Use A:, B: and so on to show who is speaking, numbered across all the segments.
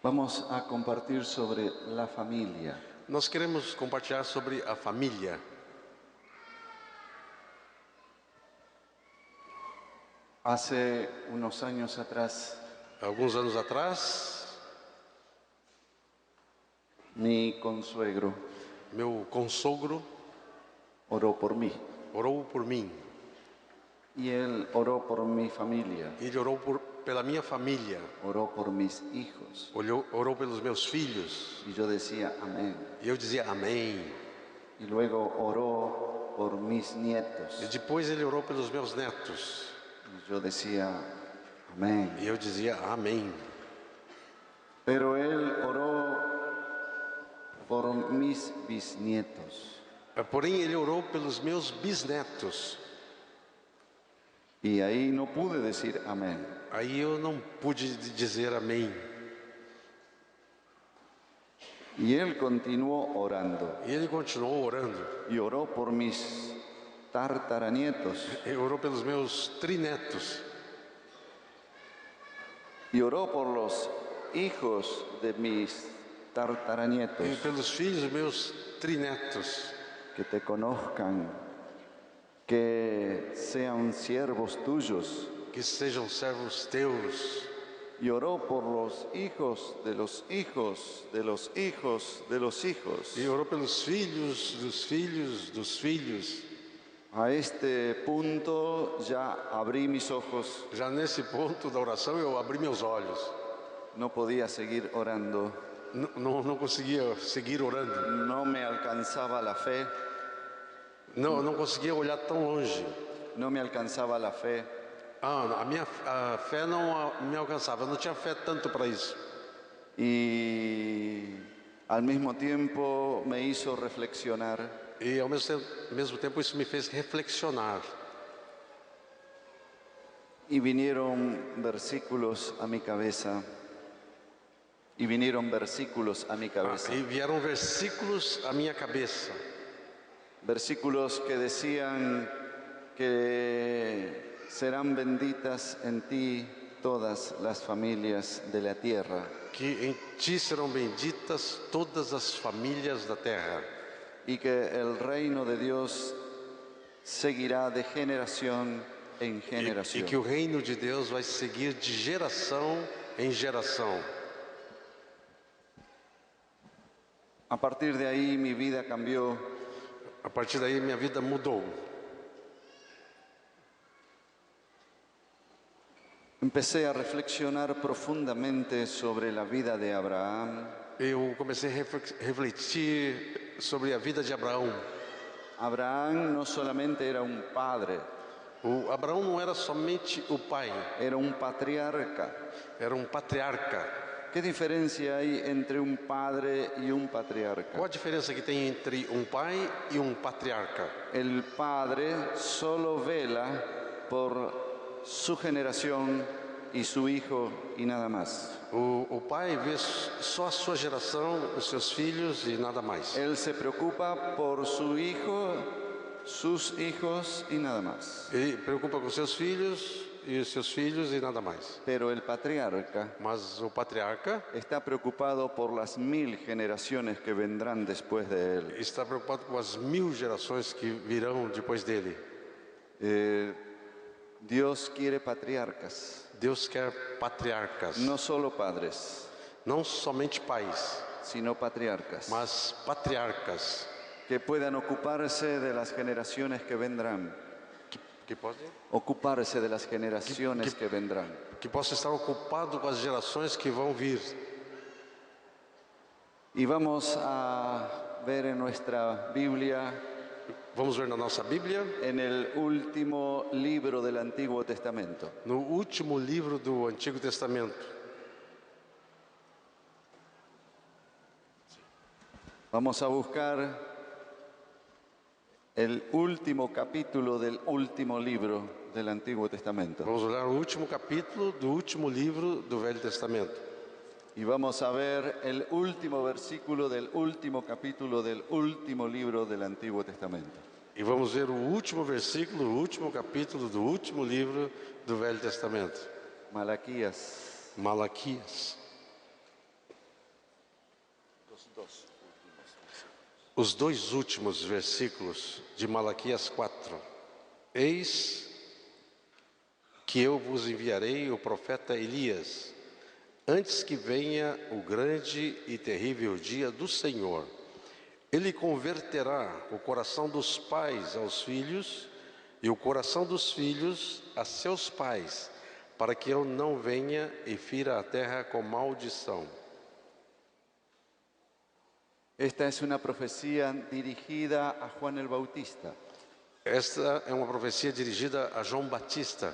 A: Vamos a compartir sobre la familia.
B: Nós queremos compartilhar sobre a família.
A: Hace unos años atrás,
B: Alguns anos atrás,
A: mi consuegro
B: meu consogro
A: oró por mí
B: orou por mim.
A: y él oró por mi familia,
B: Ele orou pela minha família,
A: oró por mis hijos.
B: orou pelos meus filhos.
A: Y yo decía amén.
B: E eu dizia amém.
A: Y luego oró por mis
B: E
A: nietos.
B: depois ele orou pelos meus netos.
A: Y yo decía amén.
B: E eu dizia amém.
A: Pero él oró por mis bisnietos.
B: Porém, ele orou pelos meus bisnetos.
A: Y ahí no pude decir amén.
B: Aí eu não pude dizer amém.
A: Y él continuó orando.
B: E ele continuou orando.
A: Y oró por mis tartaranietos.
B: Ele orou pelos meus trinetos.
A: Y oró por los hijos de mis
B: E
A: tartaranietos.
B: pelos filhos dos meus trinetos.
A: Que te conozcan, que sean siervos tuyos.
B: Que sejam servos teus.
A: Y oró por los hijos de los hijos de los hijos de los hijos.
B: E orou pelos filhos dos filhos dos filhos.
A: A este punto ya abrí mis ojos.
B: Já nesse ponto da oração eu abri meus olhos.
A: No podía seguir orando.
B: Não conseguia seguir orando.
A: No me alcanzaba la fe.
B: Não conseguia olhar tão longe.
A: No me alcanzaba la fe.
B: A fé não me alcançava. Eu não tinha fé tanto para isso.
A: Y al mismo tiempo me hizo reflexionar.
B: E ao mesmo tempo isso me fez reflexionar.
A: Y vinieron versículos a mi cabeza. Y vinieron versículos a mi cabeza.
B: E vieram versículos à minha cabeça.
A: Versículos que decían que serán benditas en ti todas las familias de la tierra.
B: Que em ti serão benditas todas as famílias da terra.
A: Y que el reino de Dios seguirá de generación en
B: E
A: generación.
B: que o reino de Deus vai seguir de geração em geração.
A: A partir de ahí mi vida cambió.
B: A partir daí minha vida mudou.
A: Empecé a reflexionar profundamente sobre la vida de Abraham.
B: Eu comecei a refletir sobre a vida de Abraão.
A: Abraham no solamente era un padre,
B: O Abraão não era somente o pai,
A: era un patriarca.
B: era um patriarca.
A: ¿Qué diferencia hay entre un padre y un patriarca?
B: Qual a diferença que tem entre um pai e um patriarca?
A: El padre solo vela por su generación y su hijo y nada más.
B: O pai vê só a sua geração, os seus filhos e nada mais.
A: Él se preocupa por su hijo, sus hijos y nada más.
B: Ele preocupa com seus filhos e os seus filhos e nada mais.
A: Pero el patriarca
B: Mas o patriarca
A: está preocupado por las 1000 generaciones que vendrán después de él.
B: está preocupado com as 1000 gerações que virão depois dele.
A: Dios quiere patriarcas,
B: Deus quer patriarcas,
A: no solo padres,
B: não somente pais,
A: sino patriarcas,
B: mas patriarcas
A: que puedan ocuparse de las generaciones que vendrán,
B: que pode
A: ocuparse de las generaciones que vendrán.
B: que possa estar ocupado com as gerações que vão vir.
A: Y vamos a ver en nuestra Biblia,
B: Vamos ver na nossa Bíblia,
A: en el último libro del Antiguo Testamento.
B: no último livro do Antigo Testamento.
A: Vamos a buscar el último capítulo del último libro del Antiguo Testamento.
B: Vamos olhar o último capítulo do último livro do Velho Testamento.
A: Y vamos a ver el último versículo del último capítulo del último libro del Antiguo Testamento.
B: E vamos ver o último versículo, o último capítulo do último livro do Velho Testamento.
A: Malaquías.
B: Malaquias. Os dois últimos versículos de Malaquias 4. Eis que eu vos enviarei o profeta Elias, antes que venha o grande e terrível dia do Senhor. Ele converterá o coração dos pais aos filhos e o coração dos filhos a seus pais, para que eu não venha e fira a terra com maldição.
A: Esta es una profecía dirigida a Juan el Bautista.
B: Esta é uma profecia dirigida a João Batista.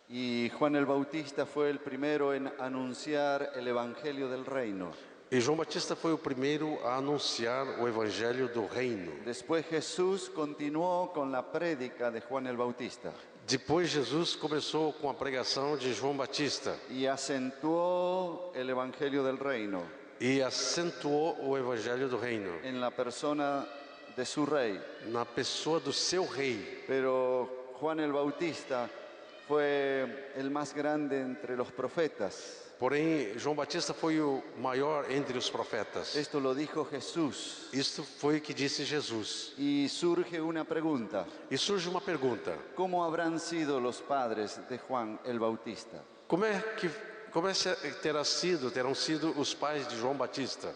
A: Y Juan el Bautista fue el primero en anunciar el Evangelio del Reino.
B: E João Batista foi o primeiro a anunciar o evangelho do reino.
A: Después Jesús continuó con la prédica de Juan el Bautista
B: Depois Jesus começou com a pregação de João Batista
A: y acentuó el Evangelio del Reino
B: e acentuou o evangelho do reino
A: en la persona de su rey.
B: na pessoa do seu rei.
A: Pero Juan el Bautista fue el más grande entre los profetas.
B: Porém, João Batista foi o maior entre os profetas.
A: Esto lo dijo Jesús.
B: Isto foi o que disse Jesus.
A: Y surge una pregunta.
B: E surge uma pergunta:
A: ¿Cómo habrán sido los padres de Juan el Bautista?
B: como terão sido os pais de João Batista?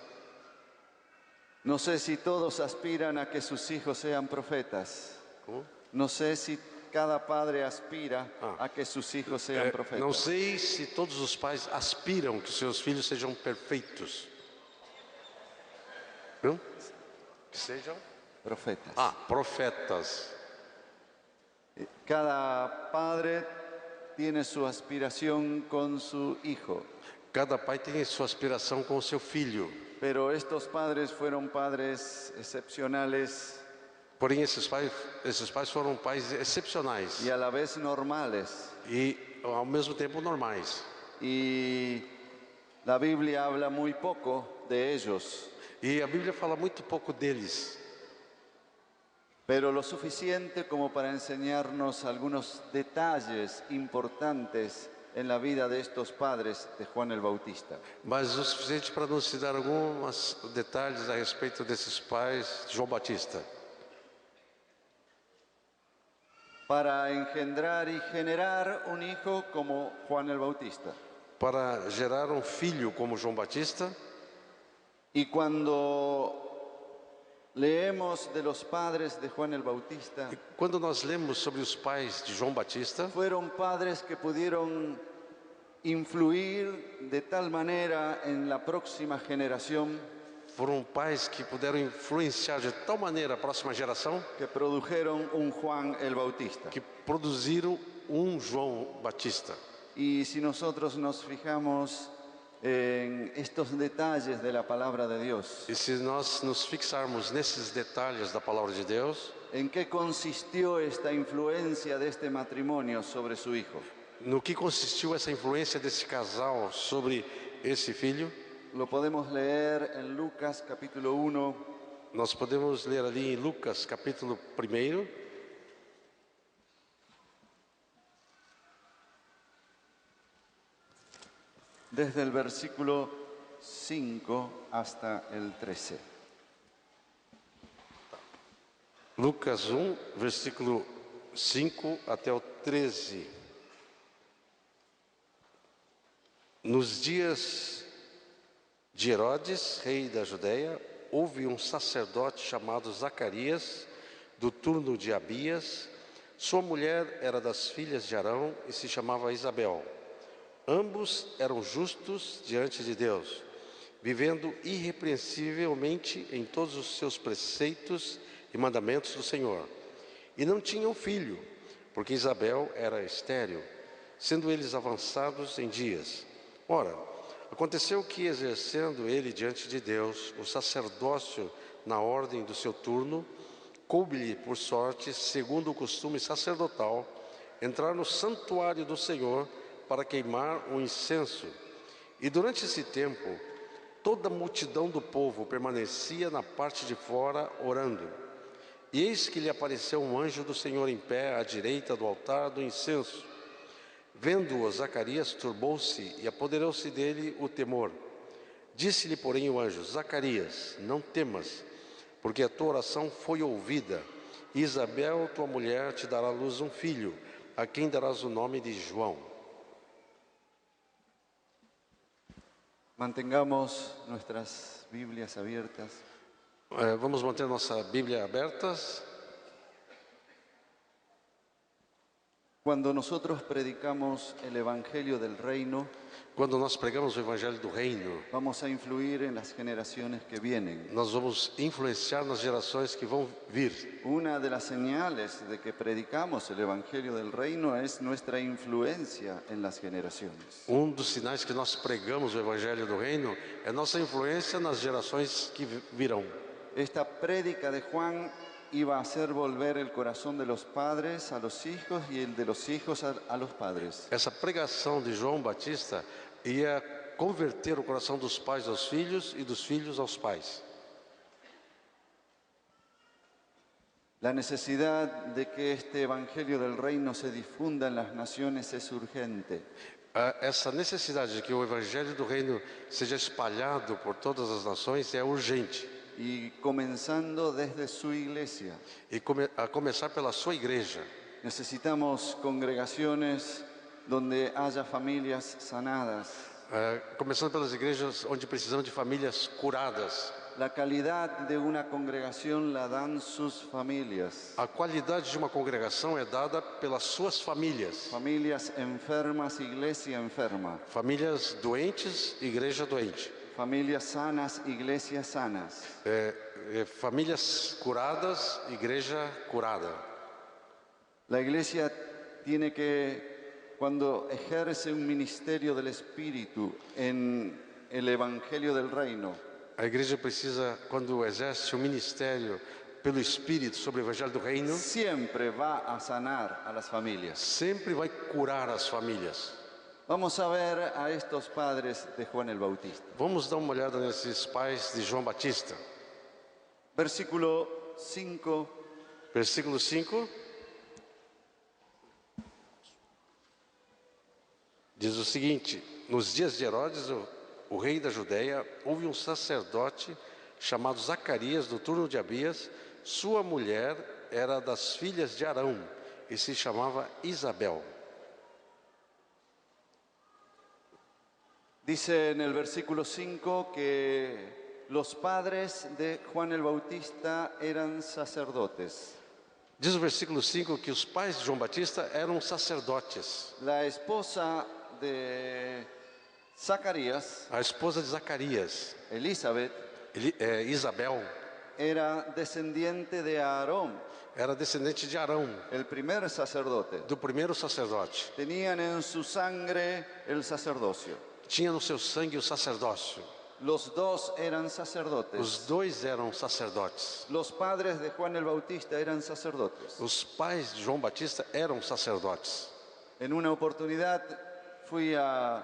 A: No sé si todos aspiran a que sus hijos sean profetas.
B: Como?
A: No sé si cada padre aspira a que sus hijos sean profetas.
B: Não sei se todos os pais aspiram que seus filhos sejam perfeitos. Não? Que sejam?
A: Profetas.
B: Profetas.
A: Cada padre tiene su aspiración con su hijo.
B: Cada pai tem sua aspiração com o seu filho.
A: Pero estos padres fueron padres excepcionales
B: Porém, esses pais foram pais excepcionais
A: y a la vez normales.
B: e, ao mesmo tempo, normais.
A: Y la Biblia habla muy poco de ellos,
B: E a Bíblia fala muito pouco deles,
A: pero lo suficiente como para enseñarnos algunos detalles importantes en la vida de estos padres de Juan el Bautista.
B: mas o suficiente para nos dar alguns detalhes a respeito desses pais de João Batista.
A: Para engendrar y generar un hijo como Juan el Bautista.
B: Para gerar um filho como João Batista.
A: Y cuando leemos de los padres de Juan el Bautista,
B: E quando nós lemos sobre os pais de João Batista,
A: fueron padres que pudieron influir de tal manera en la próxima generación
B: foram pais que puderam influenciar de tal maneira a próxima geração
A: que produjeron un Juan el Bautista.
B: que produziram um João Batista.
A: Y si nosotros nos fijamos en estos detalles de la palabra de Dios,
B: E se nós nos fixarmos nesses detalhes da palavra de Deus,
A: ¿en qué consistió esta influencia de este matrimonio sobre su hijo?
B: no que consistiu essa influência desse casal sobre esse filho,
A: Lo podemos leer en Lucas capítulo 1,
B: nós podemos ler ali em Lucas capítulo 1,
A: desde el versículo 5 hasta el 13.
B: Lucas 1, versículo 5 até o 13. Nos dias de Herodes, rei da Judéia, houve um sacerdote chamado Zacarias, do turno de Abias. Sua mulher era das filhas de Arão e se chamava Isabel. Ambos eram justos diante de Deus, vivendo irrepreensivelmente em todos os seus preceitos e mandamentos do Senhor. E não tinham filho, porque Isabel era estéril, sendo eles avançados em dias. Ora, aconteceu que, exercendo ele diante de Deus o sacerdócio na ordem do seu turno, coube-lhe por sorte, segundo o costume sacerdotal, entrar no santuário do Senhor para queimar o incenso. E durante esse tempo, toda a multidão do povo permanecia na parte de fora orando. E eis que lhe apareceu um anjo do Senhor em pé à direita do altar do incenso. Vendo-o, Zacarias turbou-se e apoderou-se dele o temor. Disse-lhe, porém, o anjo: Zacarias, não temas, porque a tua oração foi ouvida. Isabel, tua mulher, te dará à luz um filho, a quem darás o nome de João.
A: Mantengamos nuestras Biblias abiertas.
B: Vamos manter nossa Bíblia abertas.
A: Cuando nosotros predicamos el Evangelio del Reino,
B: Quando nós pregamos o Evangelho do Reino,
A: vamos a influir en las generaciones que vienen.
B: nós vamos influenciar nas gerações que vão vir.
A: Una de las señales de que predicamos el Evangelio del Reino es nuestra influencia en las generaciones.
B: Dos sinais que nós pregamos o Evangelho do Reino é nossa influência nas gerações que virão.
A: Esta prédica de Juan iba a hacer volver el corazón de los padres a los hijos y el de los hijos a los padres.
B: Essa pregação de João Batista ia converter o coração dos pais aos filhos e dos filhos aos pais.
A: La necesidad de que este Evangelio del Reino se difunda en las naciones es urgente.
B: Essa necessidade de que o Evangelho do Reino seja espalhado por todas as nações é urgente.
A: Y comenzando desde su iglesia.
B: A começar pela sua igreja.
A: Necesitamos congregaciones donde haya familias sanadas.
B: Começando pelas igrejas onde precisamos de famílias curadas.
A: La calidad de una congregación la dan sus familias.
B: A qualidade de uma congregação é dada pelas suas famílias.
A: Familias enfermas, iglesia enferma.
B: Famílias doentes, igreja doente.
A: Familias sanas, iglesias sanas.
B: Famílias curadas, igreja curada.
A: La iglesia tiene que, cuando ejerce un ministerio del Espíritu en el Evangelio del Reino,
B: A igreja precisa, quando exerce um ministério pelo Espírito sobre o Evangelho do Reino,
A: siempre va a sanar a las familias.
B: sempre vai curar as famílias.
A: Vamos a ver a estos padres de Juan el Bautista.
B: Vamos dar uma olhada nesses pais de João Batista.
A: Versículo 5.
B: Versículo 5. Diz o seguinte: nos dias de Herodes, o rei da Judeia, houve um sacerdote chamado Zacarias, do turno de Abias. Sua mulher era das filhas de Arão e se chamava Isabel.
A: Dice en el versículo 5 que los padres de Juan el Bautista eran sacerdotes.
B: Diz o versículo 5 que os pais de João Batista eram sacerdotes.
A: La esposa de Zacarías,
B: A esposa de Zacarias,
A: Elizabeth,
B: Isabel,
A: era descendiente de Aarón,
B: era descendente de Arão,
A: el primer sacerdote.
B: do primeiro sacerdote.
A: Tenían en su sangre el sacerdocio.
B: Tinha no seu sangue o sacerdócio.
A: Los dos eran sacerdotes.
B: Os dois eram sacerdotes.
A: Los padres de Juan el Bautista eran sacerdotes.
B: Os pais de João Batista eram sacerdotes.
A: En una oportunidad fui a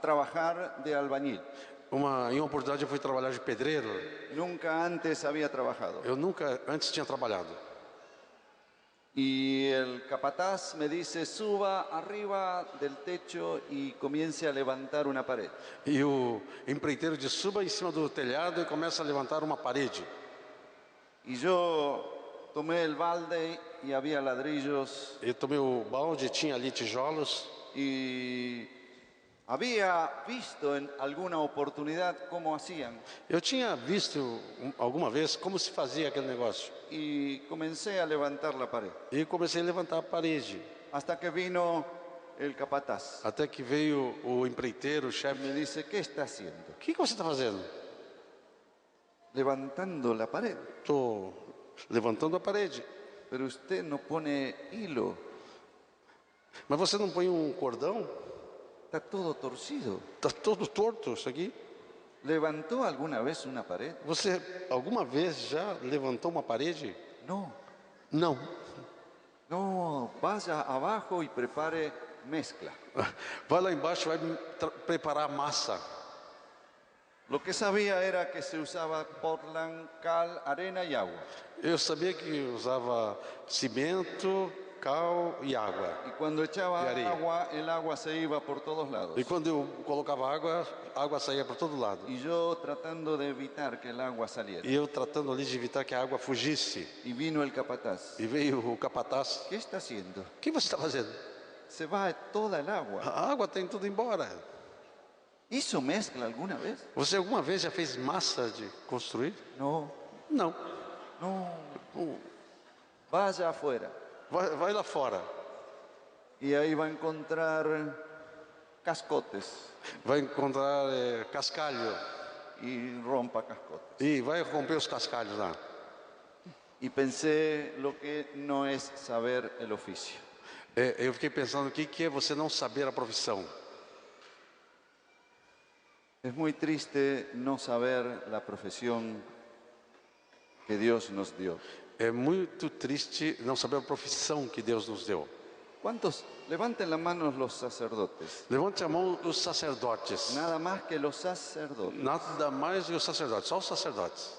A: trabajar de albañil.
B: Em uma oportunidade eu fui trabalhar de pedreiro.
A: Nunca antes había trabajado.
B: Eu nunca antes tinha trabalhado.
A: Y el capataz me dice, suba arriba del techo y comience a levantar una pared.
B: E o empreiteiro diz: suba em cima do telhado e começa a levantar uma parede.
A: Y yo tomé el balde y había ladrillos
B: Eu tomei o balde, tinha ali tijolos.
A: y había visto en alguna oportunidad cómo hacían.
B: Eu tinha visto alguma vez como se fazia aquele negócio.
A: Y comencé a levantar la pared.
B: E comecei a levantar a parede.
A: Hasta que vino el capataz.
B: Até que veio o empreiteiro, o chefe.
A: Me dice, ¿qué está haciendo?
B: O que você está fazendo?
A: Levantando la pared.
B: Estou levantando a parede.
A: Pero usted no pone hilo.
B: Mas você não põe um cordão?
A: Está todo torcido.
B: Está todo torto isso aqui.
A: ¿Levantó alguna vez una pared?
B: Você alguma vez já levantou uma parede?
A: No.
B: Não.
A: No, vaya abajo y prepare mezcla.
B: Vai lá embaixo, vai preparar a massa.
A: Lo que sabía era que se usaba Portland, cal, arena y agua.
B: Eu sabia que usava cimento, cal e água.
A: Y cuando echaba
B: Y areia.
A: agua, el agua se iba por todos lados.
B: E quando eu colocava água, a água saía por todo lado.
A: Y yo tratando de evitar que el agua saliera.
B: E eu tratando ali de evitar que a água fugisse.
A: Y vino el capataz.
B: E veio o capataz.
A: ¿Qué está haciendo?
B: O que você está fazendo?
A: Se va toda el agua.
B: A água está indo tudo embora.
A: ¿Hizo mezcla alguna vez?
B: Você alguma vez já fez massa de construir?
A: No,
B: Não.
A: no. Vaya afuera.
B: Vai lá fora.
A: Y ahí va a encontrar cascotes
B: Vai encontrar cascalho.
A: y rompa cascotes.
B: E vai romper os cascalhos lá.
A: Y pensé lo que no es saber el oficio.
B: Eu fiquei pensando, o que é você não saber a profissão?
A: Es muy triste no saber la profesión que Dios nos dio.
B: É muito triste não saber a profissão que Deus nos deu.
A: ¿Cuántos? Levanten las manos los sacerdotes.
B: Levante a mão os sacerdotes.
A: Nada más que los sacerdotes.
B: Nada mais que os sacerdotes, só os sacerdotes.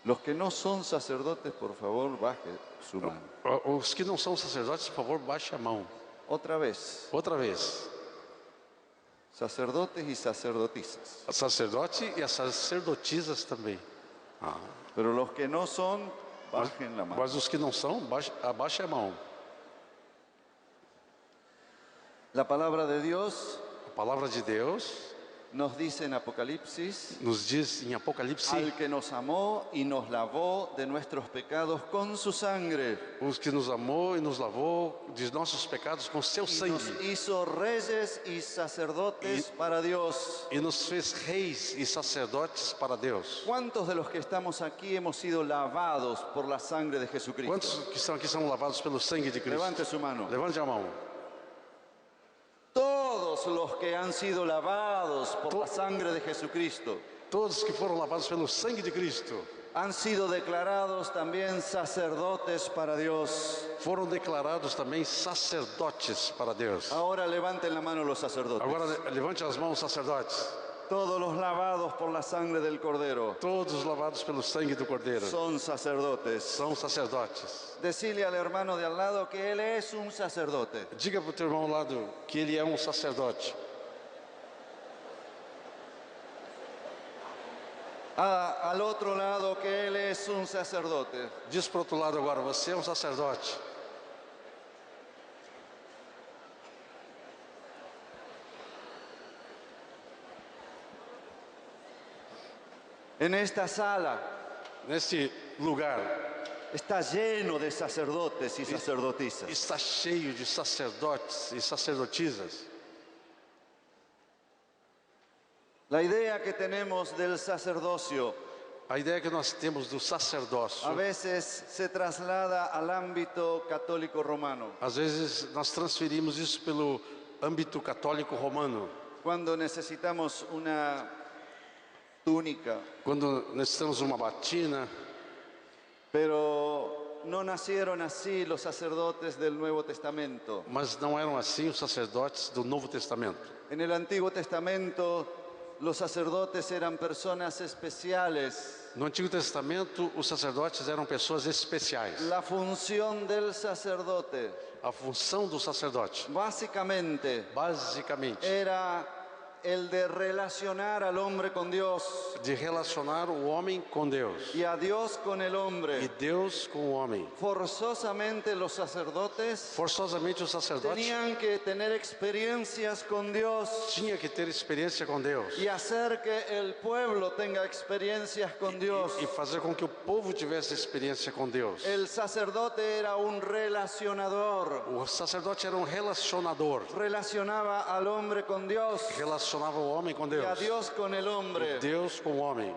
A: Los que no son sacerdotes, por favor, baje su mano.
B: Os que não são sacerdotes, por favor, baixe a mão.
A: Otra vez.
B: Outra vez.
A: Sacerdotes y sacerdotisas.
B: Sacerdote e as sacerdotisas também.
A: Pero los que no son, bajen la mano.
B: Mas os que não são, abaixe a mão.
A: La palabra de Dios
B: A palavra de Deus
A: nos dice en Apocalipsis:
B: nos diz em Apocalipse,
A: al que nos amó y nos lavó de nuestros pecados con su sangre
B: os que nos amou e nos lavou de nossos pecados com seu
A: y nos
B: sangue
A: hizo reyes y sacerdotes para Dios.
B: e nos fez reis e sacerdotes para Deus.
A: ¿Cuántos de los que estamos aquí hemos sido lavados por la sangre de Jesucristo?
B: Quantos que estão aqui são lavados pelo sangue de Cristo?
A: Levante su mano.
B: Levante a mão.
A: Todos los que han sido lavados por la sangre de Jesucristo
B: Todos que foram lavados pelo sangue de Cristo
A: han sido declarados también sacerdotes para Dios.
B: foram declarados também sacerdotes para Deus.
A: Ahora levanten la mano los sacerdotes.
B: Agora levante as mãos, sacerdotes.
A: Todos los lavados por la sangre del Cordero
B: Todos lavados pelo sangue do Cordeiro
A: son sacerdotes.
B: são sacerdotes.
A: Decile al hermano de al lado que él es un sacerdote.
B: Diga para o teu irmão ao lado que ele é um sacerdote.
A: Al otro lado que él es un sacerdote.
B: Diz para o outro lado agora, você é um sacerdote.
A: En esta sala
B: Neste lugar
A: está lleno de sacerdotes y sacerdotisas.
B: está cheio de sacerdotes e sacerdotisas.
A: La idea que tenemos del sacerdocio
B: A ideia que nós temos do sacerdócio,
A: a veces se traslada al ámbito católico romano.
B: às vezes nós transferimos isso pelo âmbito católico romano.
A: Cuando necesitamos una túnica,
B: Quando necessitamos uma batina,
A: pero no nacieron así los sacerdotes del Nuevo Testamento.
B: mas não eram assim os sacerdotes do Novo Testamento.
A: En el Antiguo Testamento, los sacerdotes eran personas especiales.
B: No Antigo Testamento, os sacerdotes eram pessoas especiais.
A: La función del sacerdote,
B: A função do sacerdote,
A: básicamente,
B: basicamente,
A: era el de relacionar al hombre con Dios
B: de relacionar o homem com Deus
A: y a Dios con el
B: e
A: hombre.
B: Deus com o homem.
A: Forzosamente los sacerdotes
B: Forçosamente, os sacerdotes
A: tenían que tener experiencias con Dios
B: tinha que ter experiência com Deus
A: y hacer que el pueblo tenga experiencias con Dios.
B: e fazer com que o povo tivesse experiência com Deus.
A: El sacerdote era un relacionador,
B: O sacerdote era um relacionador,
A: relacionaba al hombre con Dios
B: relacionava o homem com
A: y a
B: Deus,
A: Dios con el hombre.
B: Deus com o homem.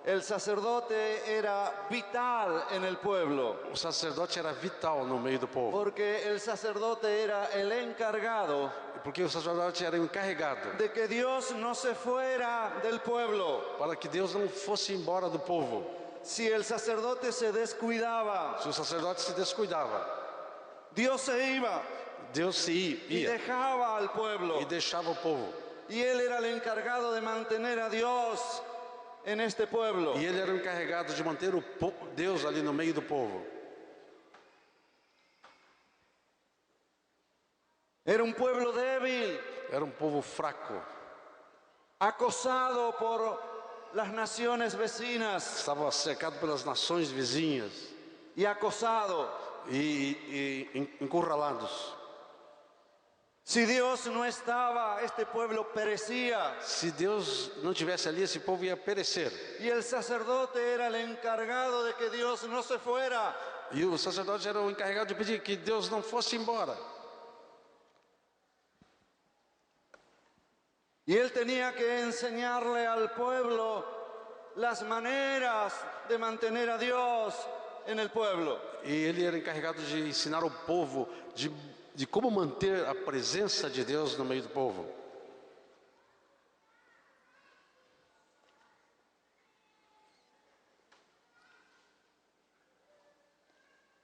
A: El sacerdote era vital en el pueblo,
B: O sacerdote era vital no meio do povo,
A: porque el sacerdote era el encargado
B: porque o sacerdote era o encarregado
A: de que Dios no se fuera del pueblo.
B: para que Deus não fosse embora do povo.
A: Si el sacerdote se descuidaba,
B: Se o sacerdote se descuidava,
A: Dios se iba
B: Deus se
A: y
B: ia
A: dejaba al pueblo.
B: e deixava o povo.
A: Y él era el encargado de mantener a Dios en este pueblo.
B: E ele era o encarregado de manter Deus ali no meio do povo.
A: Era un pueblo débil,
B: Era um povo fraco.
A: acosado por las naciones vecinas
B: Estava cercado pelas nações vizinhas
A: y acosado.
B: e encurralados.
A: Si Dios no estaba, este pueblo perecía.
B: Se Deus não tivesse ali, esse povo ia perecer.
A: Y el sacerdote era el encargado de que Dios no se fuera.
B: E o sacerdote era o encarregado de pedir que Deus não fosse embora.
A: Y él tenía que enseñarle al pueblo las maneras de mantener a Dios en el pueblo.
B: E ele era encarregado de ensinar ao povo de como manter a presença de Deus no meio do povo.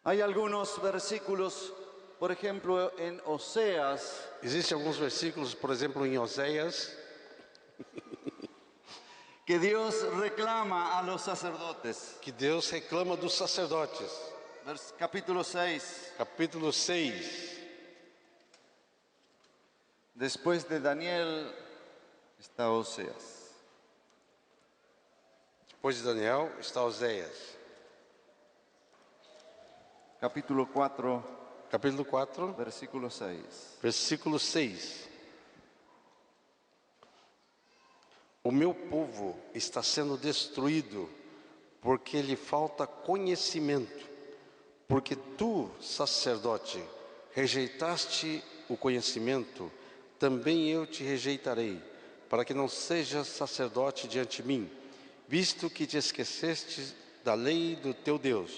A: Hay algunos versículos, por ejemplo, en Oseas,
B: Existem alguns versículos, por exemplo, em Oséias,
A: que Dios reclama a los sacerdotes.
B: que Deus reclama dos sacerdotes.
A: Capítulo 6.
B: Capítulo 6.
A: Después de Daniel está Oseas.
B: Depois de Daniel está Oséias.
A: Capítulo 4,
B: Capítulo 4,
A: versículo 6.
B: versículo 6. O meu povo está sendo destruído porque lhe falta conhecimento. Porque tu, sacerdote, rejeitaste o conhecimento, também eu te rejeitarei, para que não sejas sacerdote diante de mim, visto que te esqueceste da lei do teu Deus.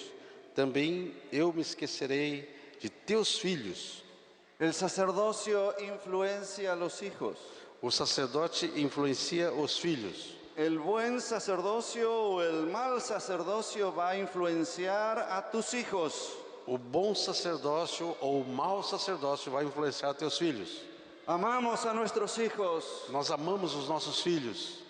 B: Também eu me esquecerei de teus filhos.
A: El sacerdocio influencia a los hijos.
B: O sacerdote influencia os filhos.
A: El buen sacerdocio o el mal sacerdocio va a influenciar a tus hijos.
B: O bom sacerdócio ou o mau sacerdócio vai influenciar teus filhos.
A: Amamos a nuestros hijos.
B: Nós amamos os nossos filhos.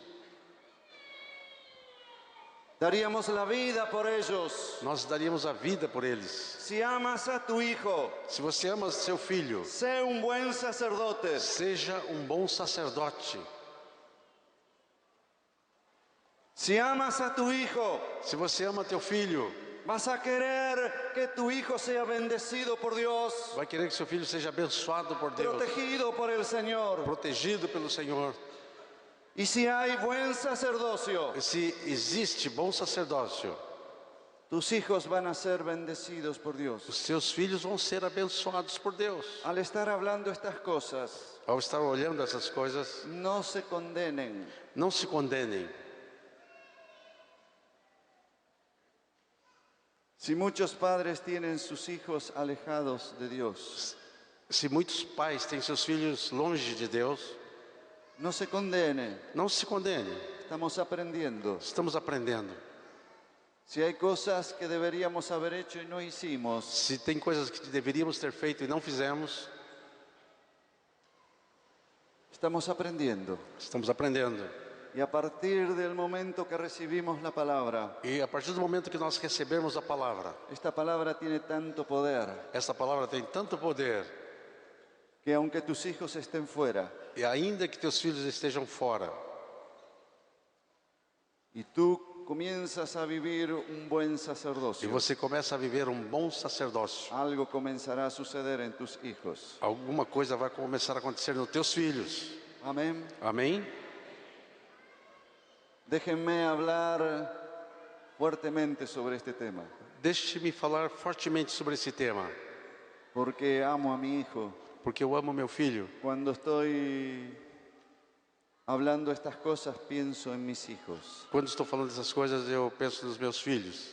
A: Daríamos la vida por ellos.
B: Nós daríamos a vida por eles.
A: Si amas a tu hijo,
B: Se você ama seu filho,
A: sé un buen sacerdote.
B: seja um bom sacerdote.
A: Si amas a tu hijo,
B: Se você ama teu filho,
A: vas a querer que tu hijo sea bendecido por Dios,
B: vai querer que seu filho seja abençoado por Deus,
A: protegido por el Señor.
B: protegido pelo Senhor.
A: Y si hay buen sacerdocio,
B: E se existe bom sacerdócio,
A: tus hijos van a ser bendecidos por Dios.
B: os seus filhos vão ser abençoados por Deus.
A: Al estar hablando estas cosas,
B: Ao estar olhando essas coisas,
A: no se condenen.
B: não se condenem.
A: Si muchos padres tienen sus hijos alejados de Dios,
B: Se muitos pais têm seus filhos longe de Deus,
A: no se condene.
B: não se condene.
A: Estamos aprendiendo.
B: Estamos aprendendo.
A: Si hay cosas que deberíamos haber hecho y no hicimos,
B: Se tem coisas que deveríamos ter feito e não fizemos,
A: estamos aprendiendo.
B: estamos aprendendo.
A: Y a partir del momento que recibimos la palabra,
B: E a partir do momento que nós recebemos a palavra,
A: esta palabra tiene tanto poder
B: essa palavra tem tanto poder,
A: que aunque tus hijos estén fuera
B: e ainda que teus filhos estejam fora,
A: y tú comienzas a vivir un buen
B: e
A: sacerdocio,
B: você começa a viver um bom sacerdócio,
A: algo comenzará a suceder en tus hijos.
B: alguma coisa vai começar a acontecer nos teus filhos.
A: Amén.
B: Amém?
A: Déjenme hablar fuertemente sobre este tema,
B: Deixe-me falar fortemente sobre esse tema,
A: porque amo a mi hijo.
B: porque eu amo meu filho.
A: Cuando estoy hablando estas cosas, pienso en mis hijos.
B: Quando estou falando dessas coisas, eu penso nos meus filhos.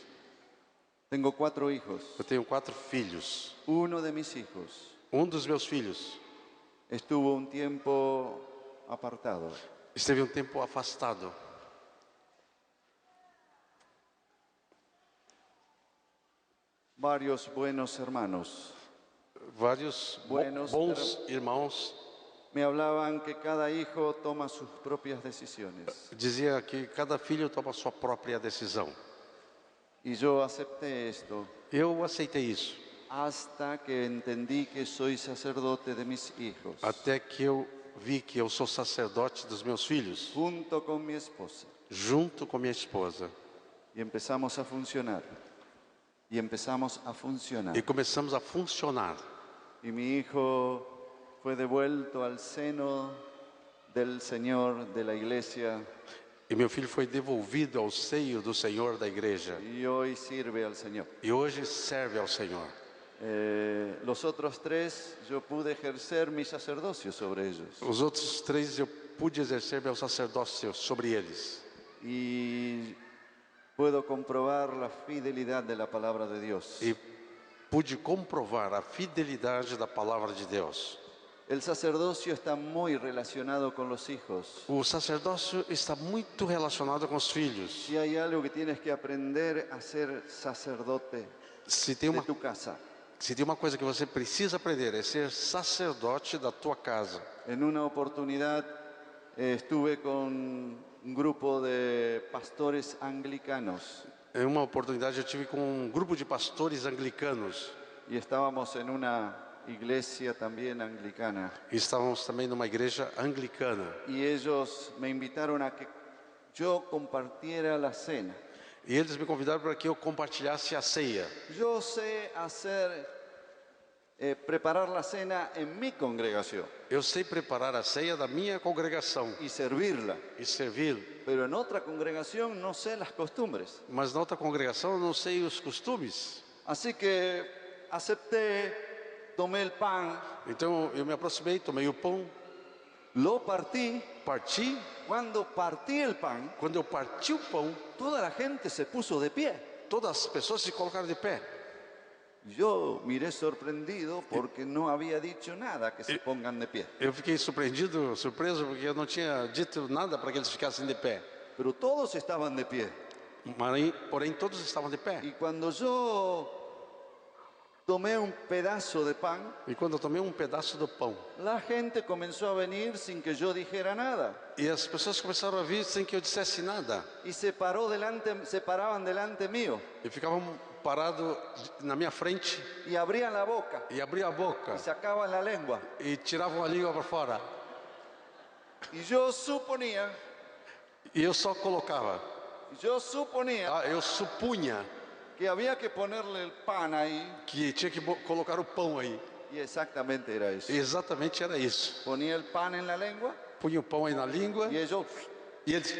A: Tengo 4 hijos.
B: Eu tenho 4 filhos.
A: Uno de mis hijos
B: Um dos meus filhos
A: estuvo un tiempo apartado.
B: esteve um tempo afastado.
A: Varios buenos hermanos
B: Vários
A: Buenos
B: bons irmãos
A: me hablaban que cada hijo toma sus propias decisiones.
B: Dizia que cada filho toma a sua própria decisão.
A: Y yo acepté esto
B: Eu aceitei isso,
A: hasta que entendí que soy sacerdote de mis hijos,
B: até que eu vi que eu sou sacerdote dos meus filhos,
A: junto con mi esposa.
B: junto com minha esposa.
A: Y empezamos a funcionar. Y empezamos a funcionar.
B: E começamos a funcionar.
A: Y mi hijo fue devuelto al seno del Señor, de la iglesia,
B: E meu filho foi devolvido ao seio do Senhor da igreja.
A: y hoy sirve al Señor.
B: E hoje serve ao Senhor.
A: Los otros tres, yo pude ejercer mi sacerdocio sobre ellos.
B: Os outros três eu pude exercer meu sacerdócio sobre eles.
A: Y puedo comprobar la fidelidad de la palabra de Dios.
B: E pude comprovar a fidelidade da palavra de Deus.
A: El sacerdocio está muy relacionado con los hijos.
B: O sacerdócio está muito relacionado com os filhos.
A: Si hay algo que tienes que aprender a ser sacerdote
B: Se tem
A: de
B: uma,
A: tu casa.
B: se tem uma coisa que você precisa aprender, é ser sacerdote da tua casa.
A: En una oportunidad estuve con un grupo de pastores anglicanos
B: Em uma oportunidade eu tive com um grupo de pastores anglicanos.
A: y estábamos en una iglesia también anglicana.
B: E estávamos também numa igreja anglicana.
A: Y ellos me invitaron a que yo compartiera la cena.
B: E eles me convidaram para que eu compartilhasse a ceia.
A: Yo sé preparar la cena en mi congregación
B: Eu sei preparar a ceia da minha congregação
A: y servirla,
B: e servir.
A: pero en otra congregación no sé las costumbres.
B: Mas na outra congregação eu não sei os costumes.
A: Así que acepté, tomé el pan,
B: Então eu me aproximei, tomei o pão,
A: lo partí.
B: parti.
A: Cuando partí el pan,
B: Quando eu parti o pão,
A: toda la gente se puso de pie.
B: todas as pessoas se colocaram de pé.
A: Yo miré sorprendido porque no había dicho nada que se pongan de pie.
B: Eu fiquei surpreso, porque eu não tinha dito nada para que eles ficassem de pé.
A: Pero todos estaban de pie.
B: Porém, todos estavam de pé.
A: Y cuando yo tomé un pedazo de pan,
B: E quando eu tomei um pedaço do pão,
A: la gente comenzó a venir sin que yo dijera nada.
B: e as pessoas começaram a vir sem que eu dissesse nada.
A: Y se paraban delante mío
B: E ficavam parados na minha frente
A: y abrían la boca
B: e abriam a boca
A: y sacaban la lengua.
B: e tiravam a língua para fora.
A: Y yo suponía,
B: E eu só colocava. Eu supunha
A: que había que ponerle el pan ahí.
B: que tinha que colocar o pão aí.
A: Y exactamente era eso.
B: E exatamente era isso.
A: Ponía el pan en la lengua
B: Punha o pão aí na língua
A: y ellos...
B: e eles...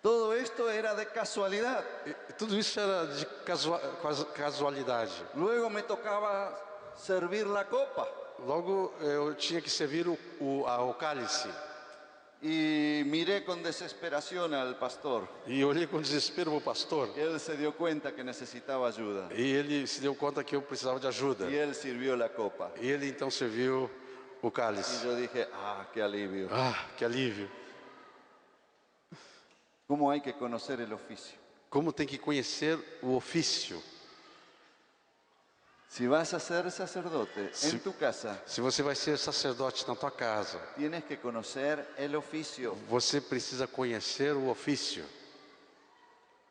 A: Todo esto era de casualidad.
B: E tudo isso era de casualidade.
A: Luego me tocaba servir la copa.
B: Logo eu tinha que servir o cálice.
A: Y miré con desesperación al pastor.
B: E eu olhei com desespero para o pastor.
A: Él se dio cuenta que necesitaba ayuda.
B: E ele se deu conta que eu precisava de ajuda.
A: Y él sirvió la copa.
B: E ele então serviu o
A: Y
B: cálice.
A: yo dije, qué alivio.
B: Ah, que alívio.
A: ¿Cómo hay que conocer el oficio?
B: Como tem que conhecer o ofício.
A: Si vas a ser sacerdote en tu casa,
B: Se você vai ser sacerdote na tua casa,
A: tienes que conocer el oficio.
B: você precisa conhecer o ofício.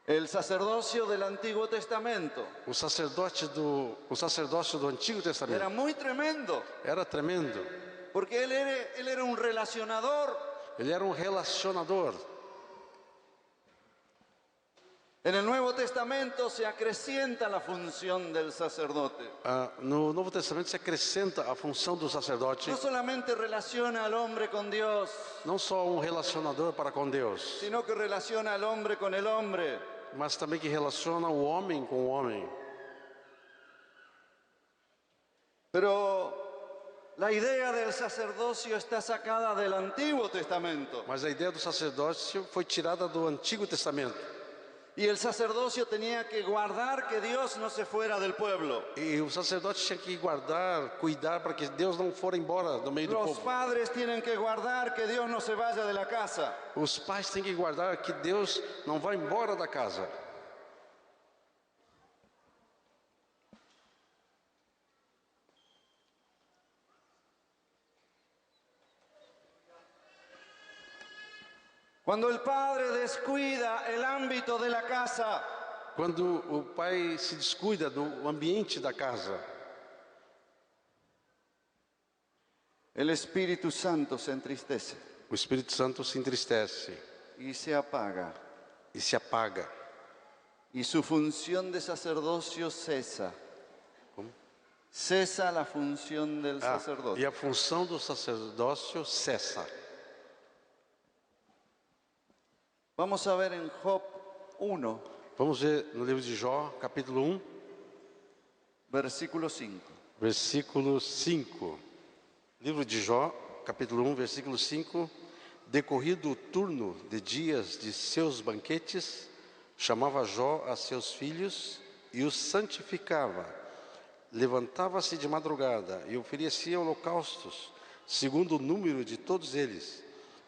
A: El sacerdocio del Antiguo Testamento
B: O sacerdócio do Antigo
A: era
B: Testamento
A: muy tremendo,
B: era tremendo.
A: porque él era un relacionador.
B: Ele era um relacionador.
A: En el Nuevo Testamento se acrecienta la función del sacerdote.
B: No Novo Testamento se acrescenta a função do sacerdote,
A: No solamente relaciona al hombre con Dios,
B: não só um relacionador para com Deus,
A: sino que relaciona al hombre con el hombre.
B: mas também que relaciona o homem com o homem.
A: Pero la idea del sacerdocio está sacada del Antiguo Testamento.
B: Mas a ideia do sacerdócio foi tirada do Antigo Testamento.
A: Y el sacerdocio tenía que guardar que Dios no se fuera del pueblo.
B: E o sacerdote tinha que guardar, cuidar para que Deus não fora embora do meio do
A: Los
B: povo.
A: padres tienen que guardar que Dios no se vaya de la casa.
B: Os pais têm que guardar que Deus não vá embora da casa.
A: Cuando el padre descuida el ámbito de la casa,
B: Quando o pai se descuida do ambiente da casa,
A: el Espíritu Santo se entristece
B: o Espírito Santo se entristece
A: y se apaga.
B: e se apaga.
A: Y su función de sacerdocio cesa. Cesa la función del
B: E
A: sacerdote.
B: a função do sacerdócio cessa.
A: Vamos a ver en Job 1,
B: Vamos ver no livro de Jó, capítulo 1,
A: versículo 5.
B: versículo 5. Livro de Jó, capítulo 1, versículo 5. Decorrido o turno de dias de seus banquetes, chamava Jó a seus filhos e os santificava. Levantava-se de madrugada e oferecia holocaustos, segundo o número de todos eles,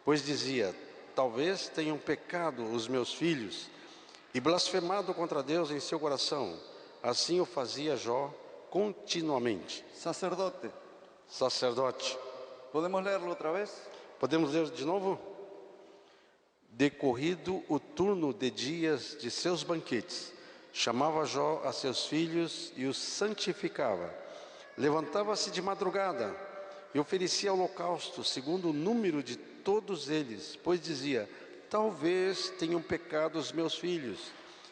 B: pois dizia: talvez tenham pecado os meus filhos e blasfemado contra Deus em seu coração. Assim o fazia Jó continuamente.
A: Sacerdote.
B: Sacerdote.
A: ¿Podemos leerlo otra vez?
B: Podemos ler de novo? Decorrido o turno de dias de seus banquetes, chamava Jó a seus filhos e os santificava. Levantava-se de madrugada e oferecia holocausto, segundo o número de todos eles, pois dizia: talvez tenham pecado os meus filhos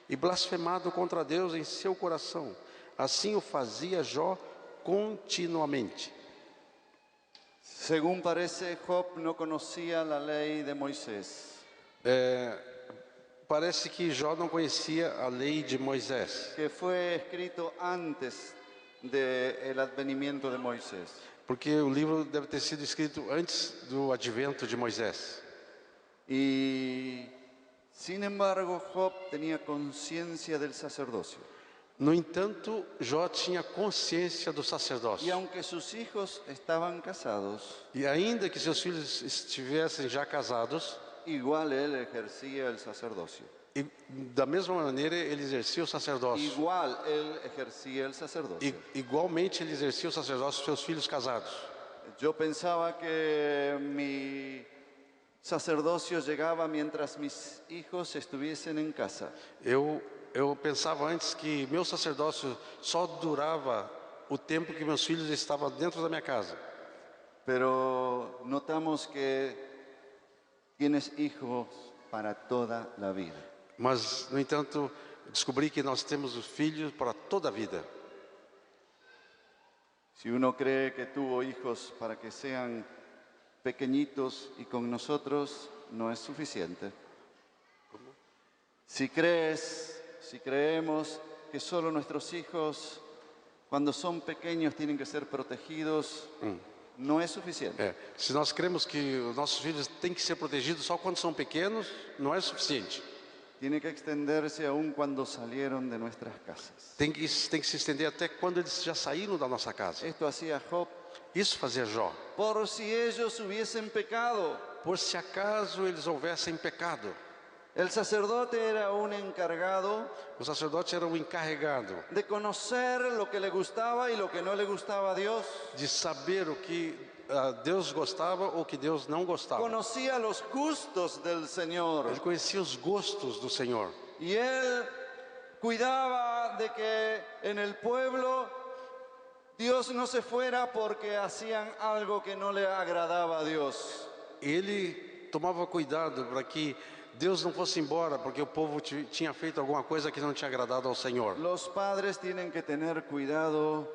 B: e blasfemado contra Deus em seu coração. Assim o fazia Jó continuamente.
A: Según parece, Job no conocía la ley de Moisés,
B: Parece que Jó não conhecia a lei de Moisés,
A: que fue escrito antes del advenimiento de Moisés.
B: porque o livro deve ter sido escrito antes do advento de Moisés.
A: Y sin embargo, Job tenía conciencia del sacerdocio.
B: No entanto, Jó tinha consciência do
A: Y
B: sacerdócio.
A: aunque sus hijos estaban casados,
B: E ainda que seus filhos estivessem já casados,
A: igual él ejercía el sacerdocio.
B: e da mesma maneira ele exercia o sacerdócio.
A: Igual él ejercía el sacerdocio.
B: Igualmente ele exercia o sacerdócio seus filhos casados.
A: Yo pensaba que mi sacerdocio llegaba mientras mis hijos estuviesen en casa.
B: Eu pensava antes que meu sacerdócio só durava o tempo que meus filhos estavam dentro da minha casa.
A: Pero notamos que tienes hijos para toda la vida.
B: Mas, no entanto, descobri que nós temos os filhos para toda a vida.
A: Si uno cree que tuvo hijos para que sean pequeñitos y con nosotros, no es suficiente. Si creemos que solo nuestros hijos, cuando son pequeños, tienen que ser protegidos, no es suficiente.
B: Se nós cremos que os nossos filhos têm que ser protegidos só quando são pequenos, não é suficiente.
A: Tiene que extenderse aún cuando salieron de nuestras casas.
B: Tem que se estender até quando eles já saíram da nossa casa.
A: Esto hacía Job.
B: Isso fazia Jó.
A: Por si ellos hubiesen pecado.
B: Por se acaso eles houvessem pecado.
A: El sacerdote era un encargado
B: O sacerdote era o encarregado
A: de conocer lo que le gustaba y lo que no le gustaba a Dios.
B: de saber o que Deus gostava ou o que Deus não gostava.
A: Conocía los gustos del Señor.
B: Ele conhecia os gostos do Senhor.
A: Y él cuidaba de que en el pueblo Dios no se fuera porque hacían algo que no le agradaba a Dios.
B: Ele tomava cuidado para que Deus não fosse embora porque o povo tinha feito alguma coisa que não tinha agradado ao Senhor.
A: Los padres tienen que tener cuidado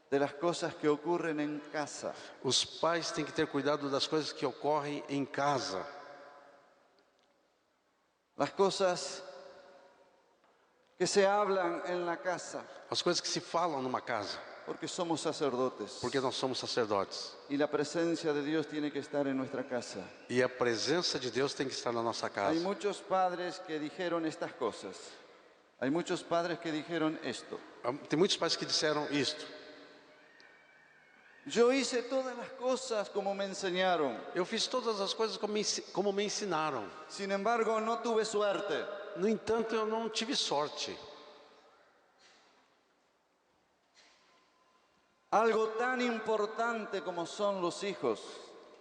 A: de las cosas que ocurren en casa.
B: Os pais têm que ter cuidado das coisas que ocorrem em casa.
A: Las cosas que se hablan en la casa.
B: As coisas que se falam numa casa.
A: Porque somos sacerdotes.
B: Porque nós somos sacerdotes.
A: Y la presencia de Dios tiene que estar en nuestra casa.
B: E a presença de Deus tem que estar na nossa casa.
A: Hay muchos padres que dijeron estas cosas. Hay muchos padres que dijeron esto.
B: Tem muitos pais que disseram isto.
A: Yo hice todas las cosas como me enseñaron.
B: Eu fiz todas as coisas como me ensinaram.
A: Sin embargo, no tuve suerte.
B: No entanto, eu não tive sorte.
A: Algo tan importante como son los hijos.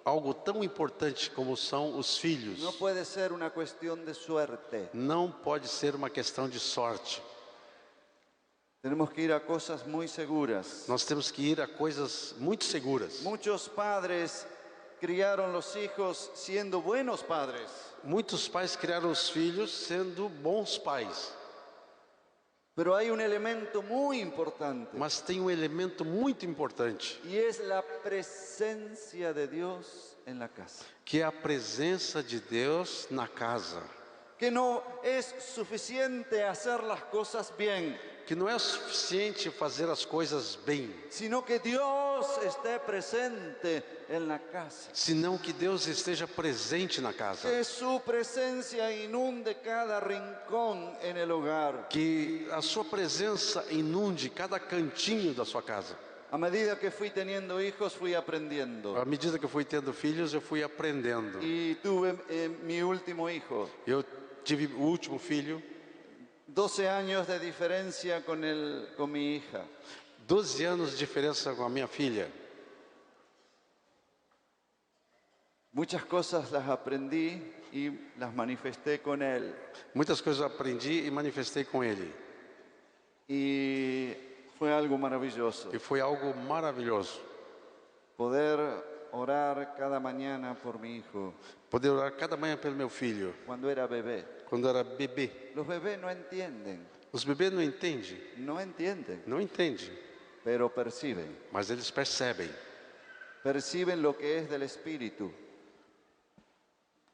B: algo tão importante como são os filhos.
A: No puede ser una cuestión de suerte.
B: Não pode ser uma questão de sorte.
A: Tenemos que ir a cosas muy seguras.
B: Nós temos que ir a coisas muito seguras.
A: Muchos padres criaron los hijos siendo buenos padres,
B: Muitos pais criaram os filhos sendo bons pais.
A: pero hay un elemento muy importante
B: Mas tem um elemento muito importante,
A: y es la presencia de Dios en la casa.
B: que é a presença de Deus na casa.
A: Que no es suficiente hacer las cosas bien,
B: Que não é suficiente fazer as coisas bem,
A: sino que Dios esté presente en la casa.
B: senão que Deus esteja presente na casa.
A: Que su presencia inunde cada rincón en el hogar.
B: Que a sua presença inunde cada cantinho da sua casa.
A: A medida que fui teniendo hijos, fui aprendiendo.
B: À medida que eu fui tendo filhos, eu fui aprendendo.
A: Y tuve mi último hijo.
B: Eu tive o último filho,
A: 12 años de diferencia con mi hija.
B: 12 anos de diferença com a minha filha.
A: Muchas cosas las aprendí y las manifesté con él.
B: Muitas coisas eu aprendi e manifestei com ele.
A: Y fue algo maravilloso.
B: E foi algo maravilhoso.
A: Poder orar cada mañana por mi hijo
B: Poder orar cada manhã pelo meu filho,
A: cuando era bebé.
B: quando era bebê.
A: Los bebés no entienden,
B: Os bebês não entendem, não entendem,
A: pero perciben.
B: mas eles percebem
A: Perciben lo que es del Espíritu.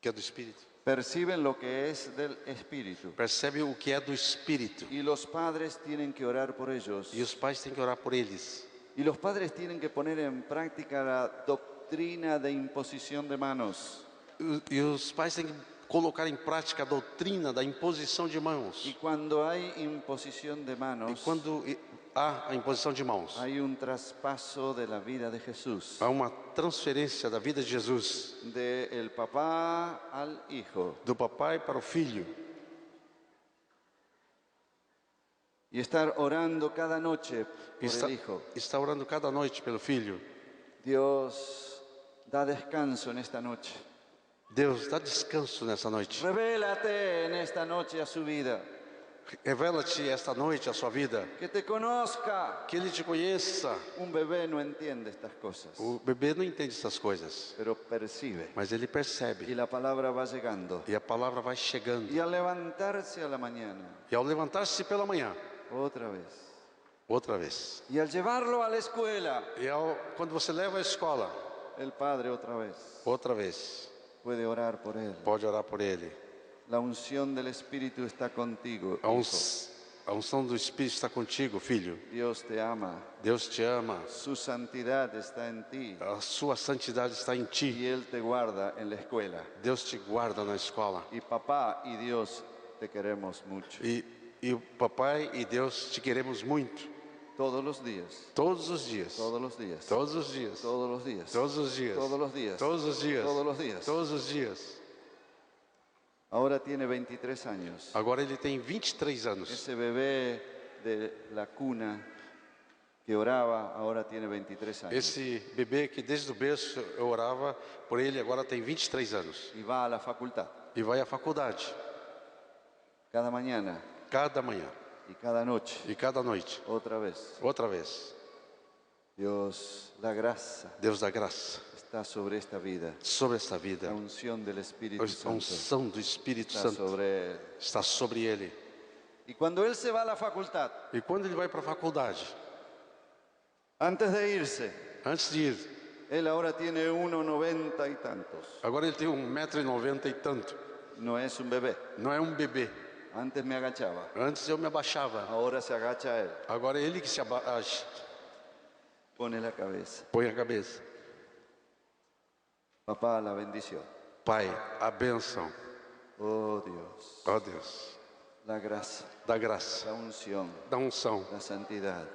B: que é do Espírito.
A: Perciben lo que es del Espíritu.
B: Percebem o que é do Espírito.
A: Y los padres tienen que orar por ellos.
B: E os pais têm que orar por eles.
A: Y los padres tienen que poner en práctica la doctrina de imposición de manos.
B: E os pais têm que colocar em prática a doutrina da imposição de mãos.
A: Y cuando hay imposición de
B: E
A: manos,
B: quando há a imposição de mãos,
A: hay un traspaso de la vida de Jesús,
B: há uma transferência da vida de Jesus,
A: del papá al hijo.
B: do papai para o filho.
A: Y estar orando cada noche
B: E
A: por el hijo.
B: está orando cada noite pelo filho.
A: Dios, da descanso en esta noche.
B: Deus, dá descanso nessa noite.
A: Revélate en esta noche a su vida.
B: Revela-te esta noite a sua vida.
A: Que te conozca.
B: Que ele te conheça.
A: Un bebé no entiende estas cosas,
B: O bebê não entende essas coisas,
A: pero percibe.
B: mas ele
A: Y
B: percebe.
A: la palabra va llegando.
B: E a palavra vai chegando.
A: Y al levantarse a la mañana,
B: E ao levantar-se pela manhã,
A: otra vez.
B: outra vez.
A: Y al llevarlo a la escuela,
B: E quando você leva à escola,
A: el padre otra vez
B: outra vez,
A: puede orar por él.
B: pode orar por ele.
A: La unción del Espíritu está contigo,
B: A
A: hijo.
B: unção do Espírito está contigo, filho.
A: Dios te ama.
B: Deus te ama.
A: Su santidad está en ti.
B: A sua santidade está em ti.
A: Y Él te guarda en la escuela.
B: Deus te guarda na escola.
A: Y papá y Dios te queremos mucho.
B: E o papai e Deus te queremos muito.
A: Todos los días.
B: Todos os dias.
A: Todos los días.
B: Todos os dias.
A: Todos los días.
B: Todos os dias.
A: Todos los días.
B: Todos os dias.
A: Todos los días.
B: Todos os dias.
A: Ahora tiene 23 años.
B: Agora ele tem 23 anos.
A: Ese bebé de la cuna que oraba, ahora tiene 23 años.
B: Esse bebê que desde o berço eu orava por ele, agora tem 23 anos.
A: Y va a la facultad.
B: E vai à faculdade.
A: Cada mañana
B: Cada manhã.
A: y cada noche.
B: E cada noite.
A: Otra vez.
B: Outra vez.
A: Dios, la gracia
B: Deus dá graça
A: está sobre esta vida.
B: sobre esta vida.
A: La unción del Espíritu
B: A
A: Santo
B: unção do Espírito
A: está
B: Santo
A: sobre él.
B: está sobre ele.
A: Y cuando él se va a la facultad,
B: E quando ele vai para a faculdade,
A: antes de irse,
B: antes de ir,
A: él ahora tiene 1,90 y tantos.
B: agora ele tem 1,90 m e tanto.
A: No es un bebé.
B: Não é um bebê.
A: Antes me agachaba.
B: Antes eu me abaixava.
A: Ahora se agacha él.
B: Agora é ele que se abaixa,
A: Pone la cabeza.
B: põe a cabeça.
A: Papá, la bendición.
B: Pai, a bênção.
A: Oh Dios.
B: Ó Deus,
A: La gracia,
B: da graça,
A: la unción,
B: da unção,
A: la santidad,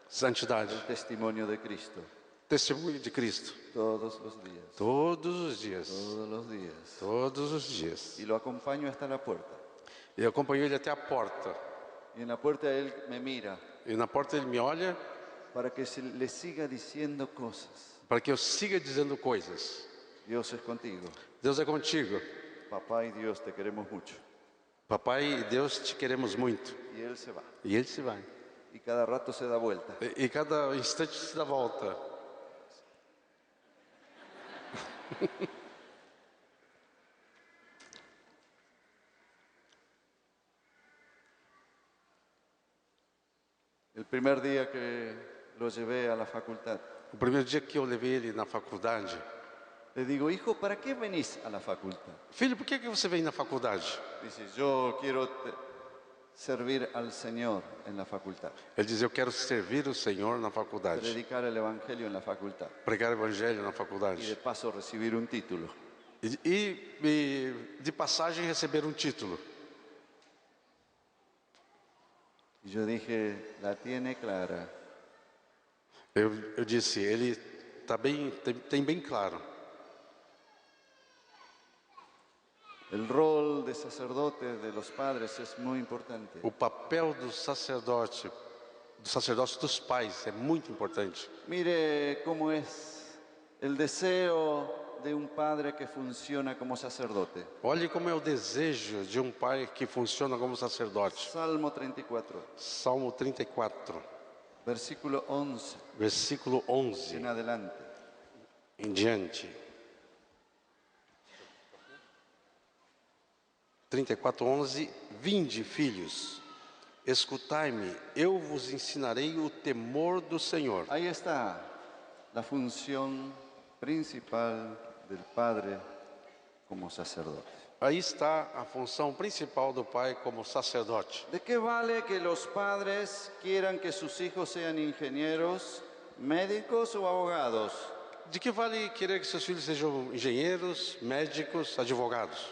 B: santidade,
A: el testimonio de Cristo.
B: testemunho de Cristo.
A: Todos los días.
B: Todos os dias.
A: Todos los días.
B: Todos os dias.
A: Y lo acompaño hasta la puerta.
B: E acompanhou ele até a porta.
A: Y en la puerta él me mira
B: E na porta ele me olha
A: para que le siga diciendo cosas.
B: para que eu siga dizendo coisas.
A: Dios es contigo.
B: Deus é contigo.
A: Papá y Dios te queremos mucho.
B: Papai e Deus te queremos muito.
A: Y Él se va.
B: E Ele se vai.
A: Y cada rato se da vuelta.
B: E cada instante se dá volta.
A: El primer día que lo llevé a la facultad,
B: O primeiro dia que eu levei ele na faculdade,
A: le digo, hijo, ¿para qué venís a la facultad?
B: filho, por que você vem na faculdade?
A: Dice, yo quiero servir al Señor en la facultad,
B: Ele diz, eu quero servir o Senhor na faculdade,
A: predicar el Evangelio en la facultad
B: pregar o evangelho na
A: y de
B: faculdade.
A: paso recibir un título.
B: E de passagem receber um título.
A: Y yo dije, la tiene clara.
B: Eu disse, ele tem bem claro.
A: El rol de sacerdote de los padres es muy importante.
B: O papel do sacerdócio dos pais é muito importante.
A: Mire cómo es el deseo de un padre que funciona como sacerdote.
B: Olhe como é o desejo de um pai que funciona como sacerdote.
A: Salmo 34,
B: Salmo 34,
A: versículo 11
B: versículo 11
A: en adelante.
B: em diante. 34, 11. Vinde, filhos, escutai-me, eu vos ensinarei o temor do Senhor.
A: Ahí está la función principal del padre como sacerdote.
B: Aí está a função principal do pai como sacerdote.
A: ¿De qué vale que los padres quieran que sus hijos sean ingenieros, médicos o abogados?
B: De que vale querer que seus filhos sejam engenheiros, médicos, advogados?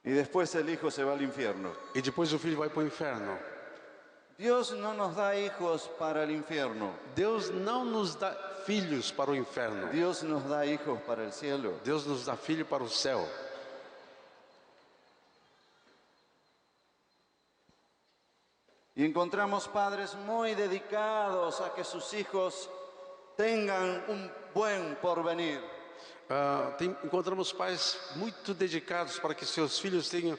A: Y después el hijo se va al infierno.
B: E depois o filho vai para o inferno.
A: Dios no nos da hijos para el infierno.
B: Deus não nos dá filhos para o inferno.
A: Dios nos da hijos para el cielo.
B: Deus nos dá filho para o céu.
A: Y encontramos padres muy dedicados a que sus hijos tengan un buen porvenir.
B: Encontramos pais muito dedicados para que seus filhos tenham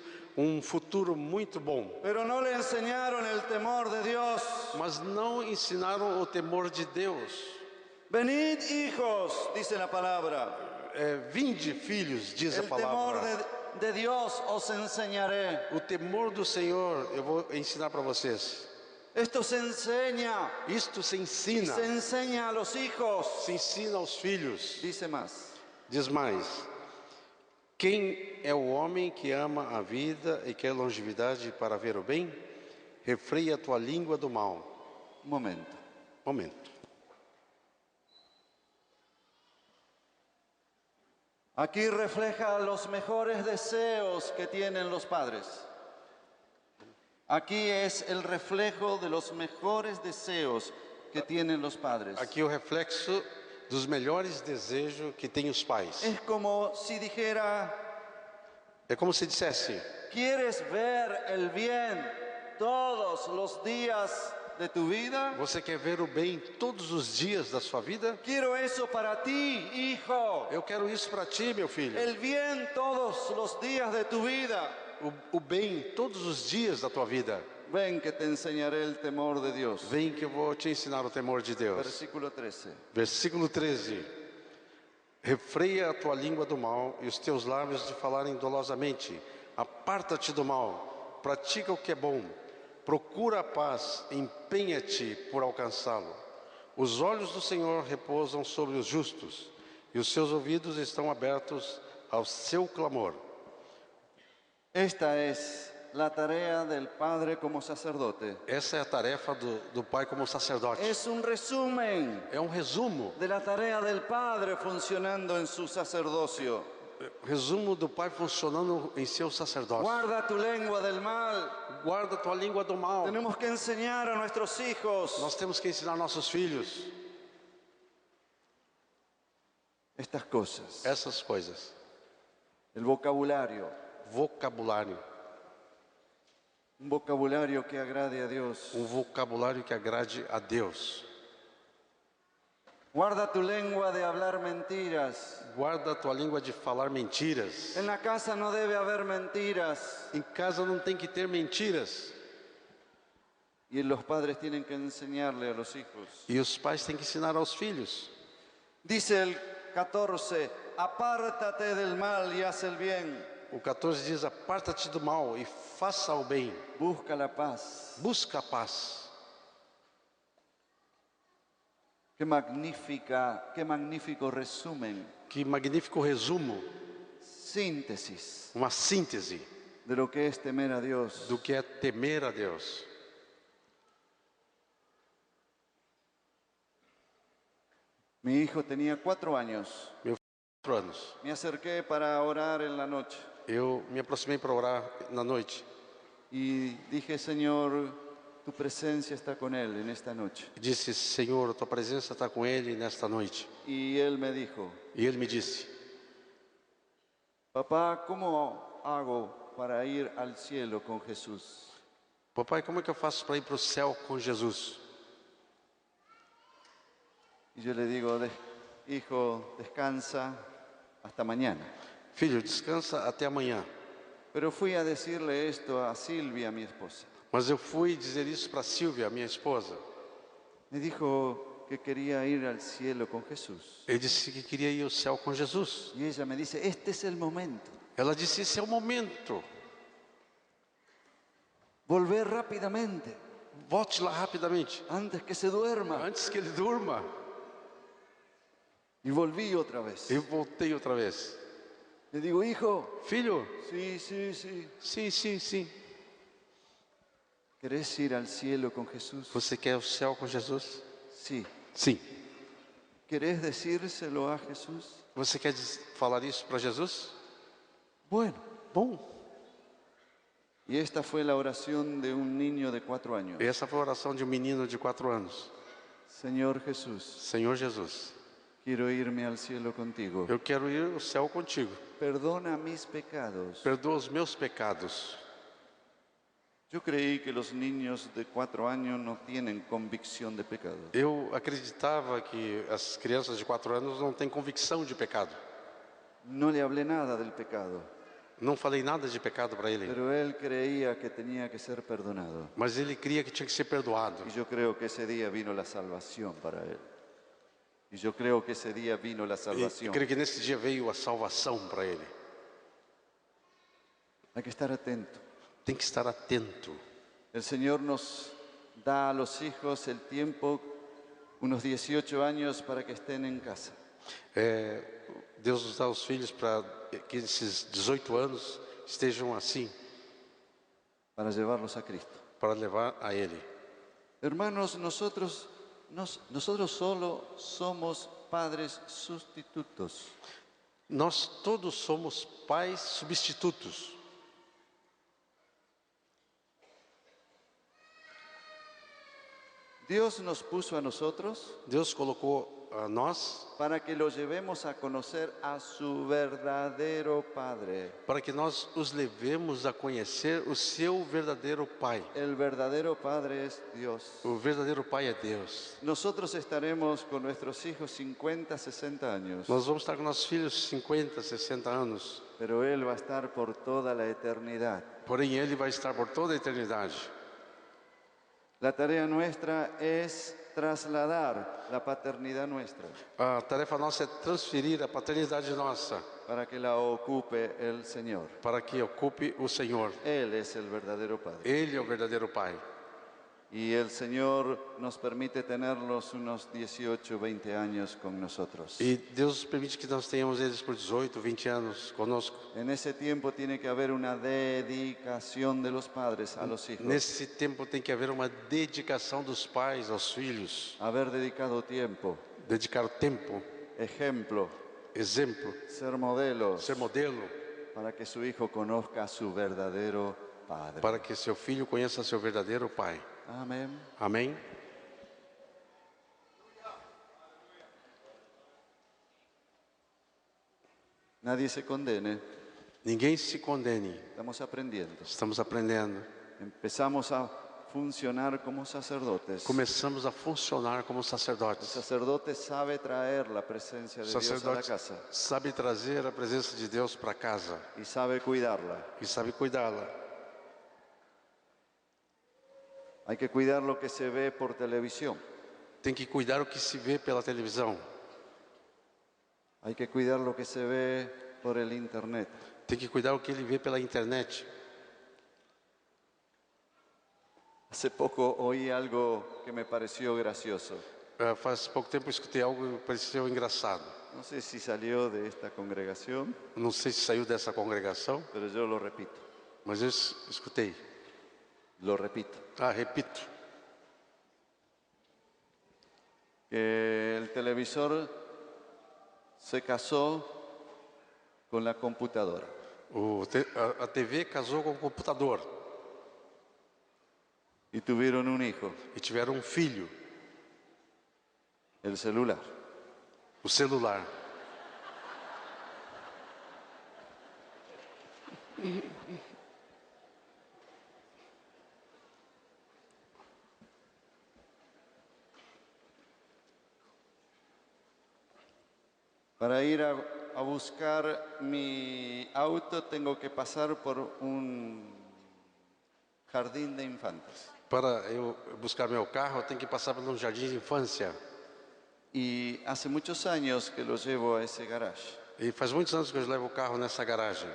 B: futuro muito bom.
A: Pero no le enseñaron el temor de Dios.
B: Mas não ensinaram o temor de Deus.
A: Venid, hijos, dice la palabra.
B: Vinde, filhos, diz a
A: El temor
B: palavra.
A: de Dios os enseñaré.
B: O temor do Senhor eu vou ensinar para vocês.
A: Esto se enseña.
B: Isto se
A: Y
B: ensina.
A: se enseña a los hijos.
B: Se ensina aos filhos.
A: Dice más.
B: Diz mais: quem é o homem que ama a vida e quer longevidade para ver o bem? Refreia a tua língua do mal.
A: Un momento.
B: Momento.
A: Aquí refleja los mejores deseos que tienen los padres. Aquí es el reflejo de los mejores deseos que tienen los padres.
B: Aqui o reflexo dos melhores desejos que têm os pais.
A: Es como si dijera,
B: É como se dissesse:
A: ¿quieres ver el bien todos los días de tu vida?
B: você quer ver o bem todos os dias da sua vida?
A: Quiero eso para ti, hijo.
B: Eu quero isso para ti, meu filho.
A: El bien todos los días de tu vida.
B: O bem todos os dias da tua vida.
A: Ven que te enseñaré el temor de Dios.
B: Vem que eu vou te ensinar o temor de Deus.
A: Versículo 13.
B: Versículo 13. Refreia a tua língua do mal e os teus lábios de falarem dolosamente. Aparta-te do mal, pratica o que é bom. Procura a paz, empenha-te por alcançá-lo. Os olhos do Senhor repousam sobre os justos e os seus ouvidos estão abertos ao seu clamor.
A: Esta es la tarea del padre como sacerdote.
B: Essa é a tarefa do pai como sacerdote.
A: Es un resumen
B: É um resumo.
A: de la tarea del padre funcionando en su sacerdocio.
B: Resumo do pai funcionando em seu sacerdócio.
A: Guarda tu lengua del mal.
B: Guarda tua língua do mal.
A: Tenemos que enseñar a nuestros hijos
B: Nós temos que ensinar nossos filhos
A: estas cosas.
B: essas coisas.
A: El vocabulario.
B: Vocabulário.
A: Un vocabulario que agrade a Dios.
B: Um vocabulário que agrade a Deus.
A: Guarda tu lengua de hablar mentiras.
B: Guarda a tua língua de falar mentiras.
A: En la casa no debe haber mentiras.
B: Em casa não tem que ter mentiras.
A: Y los padres tienen que enseñarle a los hijos.
B: E os pais têm que ensinar aos filhos.
A: Dice el 14, apártate del mal y haz el bien.
B: O 14 diz, aparta-te do mal e faça o bem.
A: Busca la paz.
B: Busca a paz.
A: Qué magnífico resumen,
B: Que magnífico resumo,
A: síntesis
B: uma síntese
A: de lo que es temer a Dios.
B: do que é temer a Deus.
A: Mi hijo tenía 4 años.
B: Meu filho, 4 anos.
A: Me acerqué para orar en la noche
B: Eu me aproximei para orar na noite.
A: y dije, Señor, tu presencia está con él en esta noche.
B: Disse, Senhor, a tua presença está com ele nesta noite.
A: Y él me dijo,
B: E ele me disse,
A: papá, ¿cómo hago para ir al cielo con Jesús?
B: papai, como é que eu faço para ir para o céu com Jesus?
A: Y yo le digo, hijo, descansa hasta mañana.
B: Filho, descansa até amanhã.
A: Pero fui a decirle esto a Silvia, mi esposa.
B: Mas eu fui dizer isso para Silvia, minha esposa.
A: Me dijo que quería ir al cielo con Jesús.
B: Ele disse que queria ir ao céu com Jesus.
A: Y ella me dice, este es el momento.
B: Ela disse, esse é o momento.
A: Volver rápidamente,
B: Volte lá rapidamente,
A: antes que se duerma.
B: antes que ele durma.
A: Y volví otra vez.
B: Eu voltei outra vez.
A: Le digo, hijo,
B: Filho,
A: sí.
B: sim.
A: ¿Querés ir al cielo con Jesús?
B: Você quer o céu com Jesus?
A: Sí.
B: Sim.
A: ¿Querés decírselo a Jesús?
B: Você quer falar isso para Jesus?
A: Bueno.
B: Bom.
A: Y esta fue la oración de un niño de 4 años.
B: Essa foi a oração de um menino de 4 anos.
A: Señor Jesús,
B: Senhor Jesus,
A: quiero irme al cielo contigo.
B: eu quero ir ao céu contigo.
A: Perdona mis pecados.
B: Perdoa os meus pecados.
A: Yo creí que los niños de 4 años no tienen convicción de pecado.
B: Eu acreditava que as crianças de 4 anos não têm convicção de pecado.
A: No le hablé nada del pecado,
B: Não falei nada de pecado para ele.
A: pero él creía que tenía que ser perdonado.
B: Mas ele cria que tinha que ser perdoado.
A: Y yo creo que ese día vino la salvación para él. Y yo creo que ese día vino la
B: E
A: salvación.
B: creio que nesse dia veio a salvação para ele.
A: Hay que estar atento.
B: Tem que estar atento.
A: El Señor nos da a los hijos el tiempo, unos 18 años, para que estén en casa.
B: Deus nos dá aos filhos para que esses 18 anos estejam assim,
A: Para llevarlos a Cristo.
B: para levar a Ele.
A: Hermanos, nosotros solo somos padres sustitutos.
B: Nós todos somos pais substitutos.
A: Dios nos puso a nosotros
B: Deus colocou a nós
A: para que lo llevemos a conocer a su verdadero Padre.
B: para que nós os levemos a conhecer o seu verdadeiro Pai.
A: El verdadero Padre es Dios.
B: O verdadeiro Pai é Deus.
A: Nosotros estaremos con nuestros hijos 50, 60 años,
B: Nós vamos estar com nossos filhos 50, 60 anos,
A: pero Él va a estar por toda la eternidad.
B: porém Ele vai estar por toda a eternidade.
A: La tarea nuestra es trasladar la paternidad nuestra
B: A tarefa nossa é transferir a paternidade nossa
A: para que la ocupe el Señor.
B: para que ocupe o Senhor.
A: Él es el verdadero Padre.
B: Ele é o verdadeiro Pai.
A: Y el Señor nos permite tenerlos unos 18, 20 años con nosotros.
B: E Deus permite que nós tenhamos eles por 18, 20 anos conosco.
A: En ese tiempo tiene que haber una dedicación de los padres a los hijos.
B: Nesse tempo tem que haver uma dedicação dos pais aos filhos.
A: Haber dedicado tiempo,
B: Dedicar o tempo,
A: ejemplo,
B: exemplo,
A: ser modelos,
B: ser modelo,
A: para que su hijo conozca a su verdadero Padre.
B: para que seu filho conheça seu verdadeiro Pai.
A: Amén.
B: Amém?
A: Nadie se condene,
B: Ninguém se condene.
A: estamos aprendiendo.
B: Estamos aprendendo.
A: Empezamos a funcionar como sacerdotes.
B: começamos a funcionar como
A: El
B: sacerdotes.
A: sacerdote sabe traer la presencia
B: O
A: de Dios a la
B: sacerdote
A: casa
B: sabe trazer a presença de Deus para casa
A: y sabe cuidarla.
B: e sabe cuidá-la.
A: Hay que cuidar lo que se ve por televisión.
B: Tem que cuidar o que se vê pela televisão.
A: Hay que cuidar lo que se ve por el internet.
B: Tem que cuidar o que ele vê pela internet.
A: Hace poco oí algo que me pareció gracioso.
B: Faz pouco tempo eu escutei algo que me pareceu engraçado.
A: No sé si salió de esta congregación,
B: Não sei se saiu dessa congregação,
A: pero yo lo repito.
B: mas eu escutei.
A: Lo repito.
B: Repito.
A: Que el televisor se casó con la computadora.
B: A TV casou com o computador
A: Y tuvieron un hijo,
B: e tiveram um filho,
A: el celular.
B: o celular.
A: Para ir a buscar mi auto tengo que pasar por un jardín de infantes.
B: Para eu buscar meu carro, eu tenho que passar por um jardim de infância.
A: Y hace muchos años que lo llevo a ese garage.
B: E faz muitos anos que eu levo o carro nessa garagem.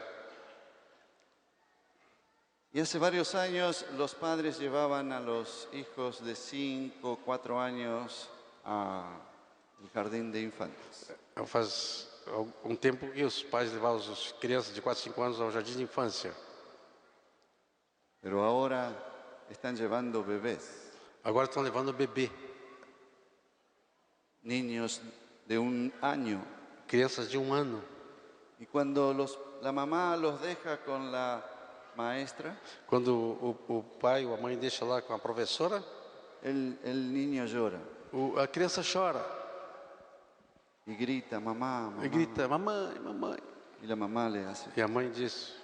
A: Y hace varios años los padres llevaban a los hijos de 5, 4 años al jardín de infantes.
B: Faz algum tempo que os pais levavam as crianças de 4, 5 anos ao jardim de infância.
A: Pero ahora están llevando bebés,
B: Agora estão levando bebê,
A: niños de 1 año.
B: crianças de 1 ano.
A: Y cuando la mamá los deja con la maestra,
B: Quando o pai ou a mãe deixa lá com a professora,
A: el niño llora
B: a criança chora
A: y grita, mamá, mamá.
B: e grita, mamãe, mamãe.
A: Y la mamá le hace.
B: E a mãe diz,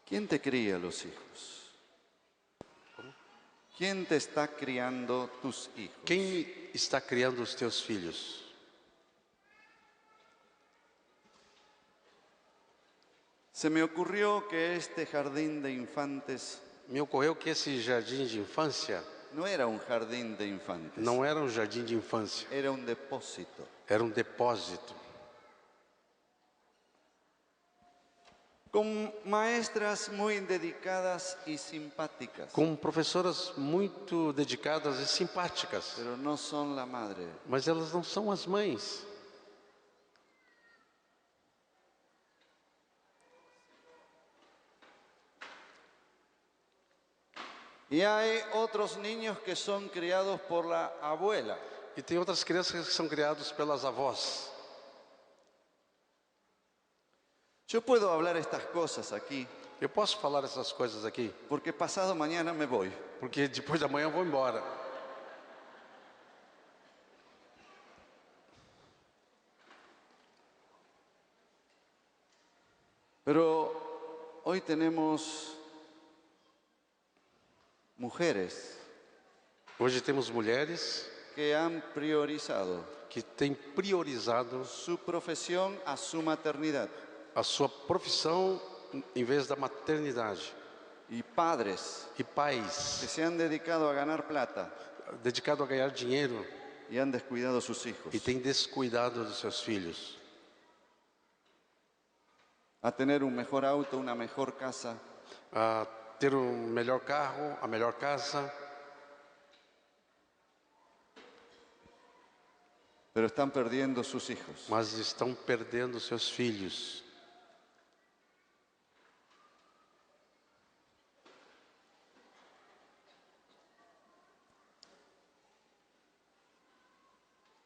A: ¿Quién te cría los hijos? ¿Quién te está criando tus hijos?
B: quem está criando os teus filhos?
A: Se me ocurrió que este jardín de infantes
B: Me ocorreu que esse jardim de infância
A: no era un jardín de infantes,
B: não era um jardim de infância,
A: era un depósito.
B: era um depósito.
A: Con maestras muy dedicadas y simpáticas,
B: Com professoras muito dedicadas e simpáticas,
A: pero no son la madre.
B: mas elas não são as mães.
A: Y hay otros niños que son criados por la abuela.
B: E tem outras crianças que são criadas pelas avós.
A: Yo puedo hablar estas cosas aquí
B: Eu posso falar essas coisas aqui,
A: porque pasado mañana me voy.
B: porque depois da manhã eu vou embora.
A: Pero hoy tenemos mujeres
B: Hoje temos mulheres
A: que han priorizado
B: que têm priorizado
A: su profesión a su maternidad
B: a sua profissão em vez da maternidade.
A: y padres
B: E pais
A: que se han dedicado a ganar plata
B: dedicados a ganhar dinheiro
A: y han descuidado sus hijos,
B: e têm descuidado dos seus filhos.
A: a tener un mejor auto, una mejor casa,
B: A ter um melhor carro, a melhor casa,
A: pero están perdiendo sus hijos.
B: mas estão perdendo seus filhos.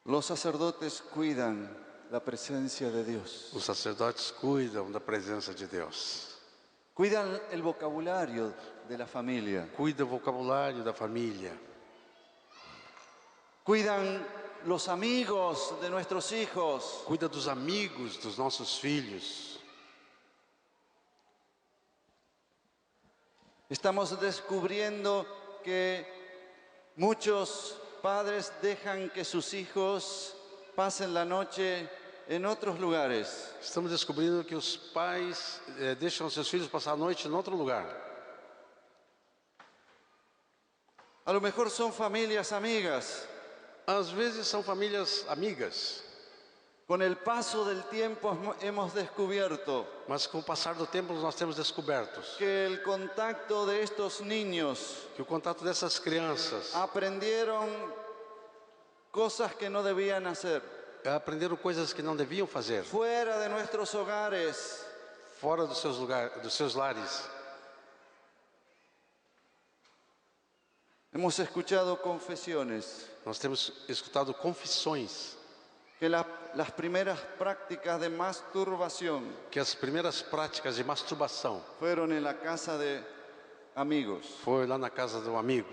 A: Los sacerdotes cuidan la presencia de Dios,
B: Os sacerdotes cuidam da presença de Deus.
A: cuidan el vocabulario de la familia,
B: Cuida do vocabulário da família.
A: cuidan los amigos de nuestros hijos.
B: Cuida dos amigos dos nossos filhos.
A: Estamos descubriendo que muchos padres dejan que sus hijos pasen la noche en otros lugares.
B: Estamos descobrindo que os pais deixam seus filhos passar a noite em outro lugar.
A: A lo mejor son familias amigas.
B: Às vezes são famílias amigas,
A: Con el paso del tiempo hemos descubierto
B: mas com o passar do tempo nós temos descobertos
A: que el contacto de estos niños
B: que o contato dessas crianças
A: aprendieron cosas que no debían hacer.
B: aprenderam coisas que não deviam fazer,
A: Fuera de nuestros hogares,
B: fora dos seus lares.
A: hemos escuchado confesiones
B: Nós temos escutado confissões
A: que las primeras prácticas de masturbación
B: que as primeiras práticas de masturbação
A: fueron en la casa de amigos.
B: foi lá na casa do amigo.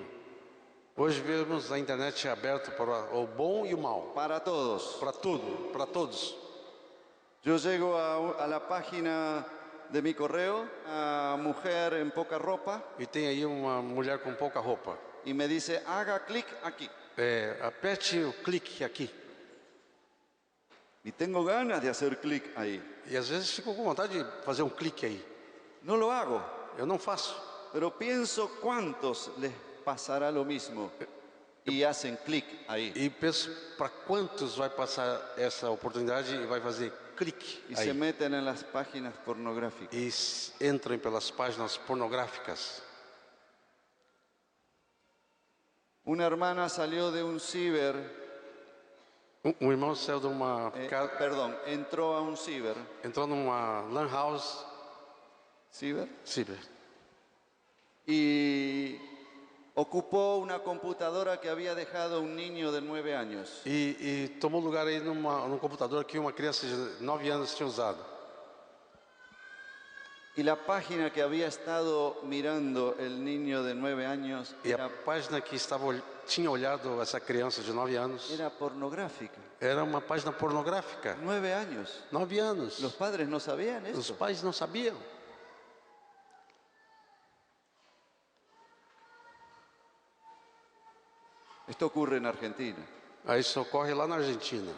B: Hoje vemos a internet aberta para o bom e o mal,
A: Para todos.
B: para tudo, para todos.
A: Yo llego a la página de mi correo, a mujer en poca ropa,
B: E tem aí uma mulher com pouca roupa.
A: y me dice, haga clic aquí.
B: Aperte o clique aqui.
A: Y tengo ganas de hacer clic ahí.
B: E às vezes fico com vontade de fazer um clique aí.
A: No lo hago,
B: Eu não faço.
A: pero pienso cuántos les pasará lo mismo y hacen clic ahí.
B: E penso para quantos vai passar essa oportunidade e vai fazer clique
A: Y se
B: aí.
A: meten en las páginas pornográficas.
B: E entram pelas páginas pornográficas.
A: Una hermana salió de un ciber,
B: Um irmão saiu de uma casa,
A: perdón, entró a un ciber,
B: entrou numa lan house,
A: ciber, y ocupó una computadora que había dejado un niño de 9 años.
B: e tomou lugar aí num computador que uma criança de 9 anos tinha usado.
A: Y la página que había estado mirando el niño de 9 años
B: E a página que tinha olhado essa criança de 9 anos
A: era pornográfica.
B: era uma página pornográfica.
A: 9 años.
B: 9 anos.
A: Los padres no sabían
B: Os
A: eso.
B: pais não sabiam.
A: Esto ocurre en Argentina.
B: Aí isso ocorre lá na Argentina.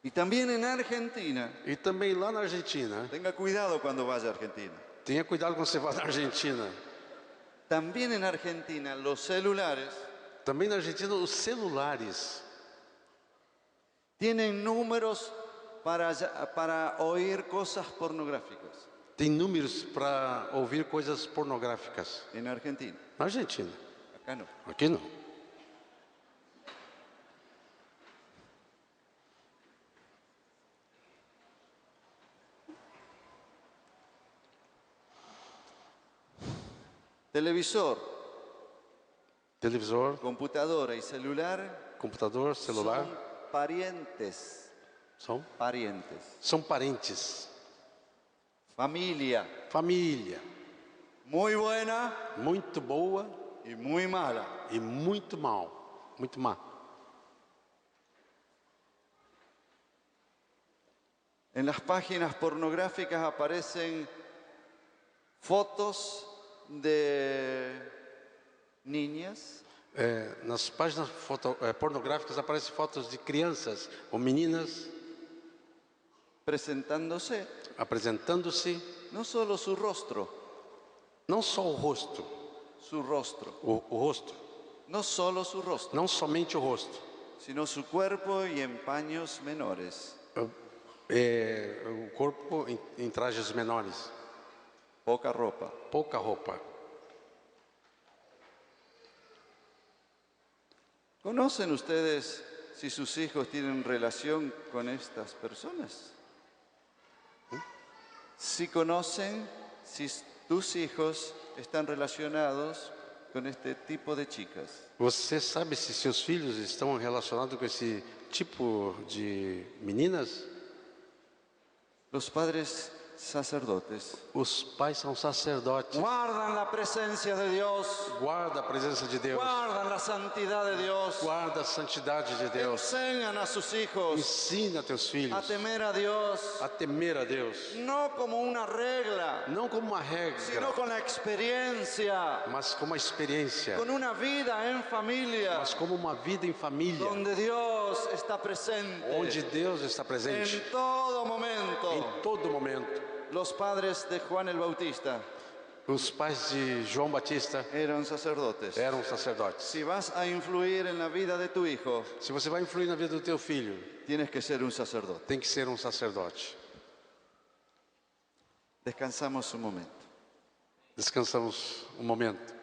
A: Y también en Argentina.
B: E também lá na Argentina.
A: Tenga cuidado cuando vaya a Argentina.
B: Tenha cuidado quando você vai na Argentina.
A: También en Argentina los celulares
B: Também na Argentina os celulares
A: tienen números para oír cosas pornográficas.
B: têm números para ouvir coisas pornográficas.
A: En Argentina.
B: Na Argentina.
A: Acá no.
B: Aqui não.
A: Televisor,
B: Televisor,
A: computadora y celular
B: computador, celular
A: son parientes. Parientes.
B: são parentes.
A: Familia.
B: Família.
A: Muy buena
B: Muito boa
A: y muy mala.
B: e muito mal. Muito má.
A: En las páginas pornográficas aparecen fotos de niñas,
B: Nas páginas pornográficas aparecem fotos de crianças ou meninas
A: presentándose,
B: apresentando-se,
A: no solo su rostro,
B: não só o rosto,
A: o
B: rosto,
A: no solo su rostro,
B: não somente o rosto,
A: sino su cuerpo y en paños menores,
B: o corpo em trajes menores,
A: poca ropa.
B: pouca roupa.
A: ¿Conocen ustedes si sus hijos tienen relación con estas personas? Si conocen si tus hijos están relacionados con este tipo de chicas.
B: Você sabe se seus filhos estão relacionados com esse tipo de meninas?
A: Los padres sacerdotes.
B: Os pais são sacerdotes.
A: Guardan la presencia de Dios,
B: Guarda a presença de Deus.
A: guardan la santidad de Dios,
B: Guarda a santidade de Deus.
A: enseñan a sus hijos
B: Ensina teus
A: a
B: filhos
A: temer a Dios,
B: a temer a Deus.
A: no como una regla,
B: Não como uma
A: sino
B: regra,
A: con la experiencia,
B: mas como uma experiência.
A: con una vida en familia,
B: Mas como uma vida em família,
A: donde Dios está presente
B: onde Deus está presente
A: en todo momento.
B: em todo momento.
A: Los padres de Juan el Bautista
B: Os pais de João Batista
A: eran sacerdotes.
B: eram sacerdotes.
A: Si vas a influir en la vida de tu hijo,
B: Se você vai influir na vida do teu filho,
A: tienes que ser un sacerdote.
B: tem que ser um sacerdote.
A: Descansamos un momento.
B: Descansamos um momento.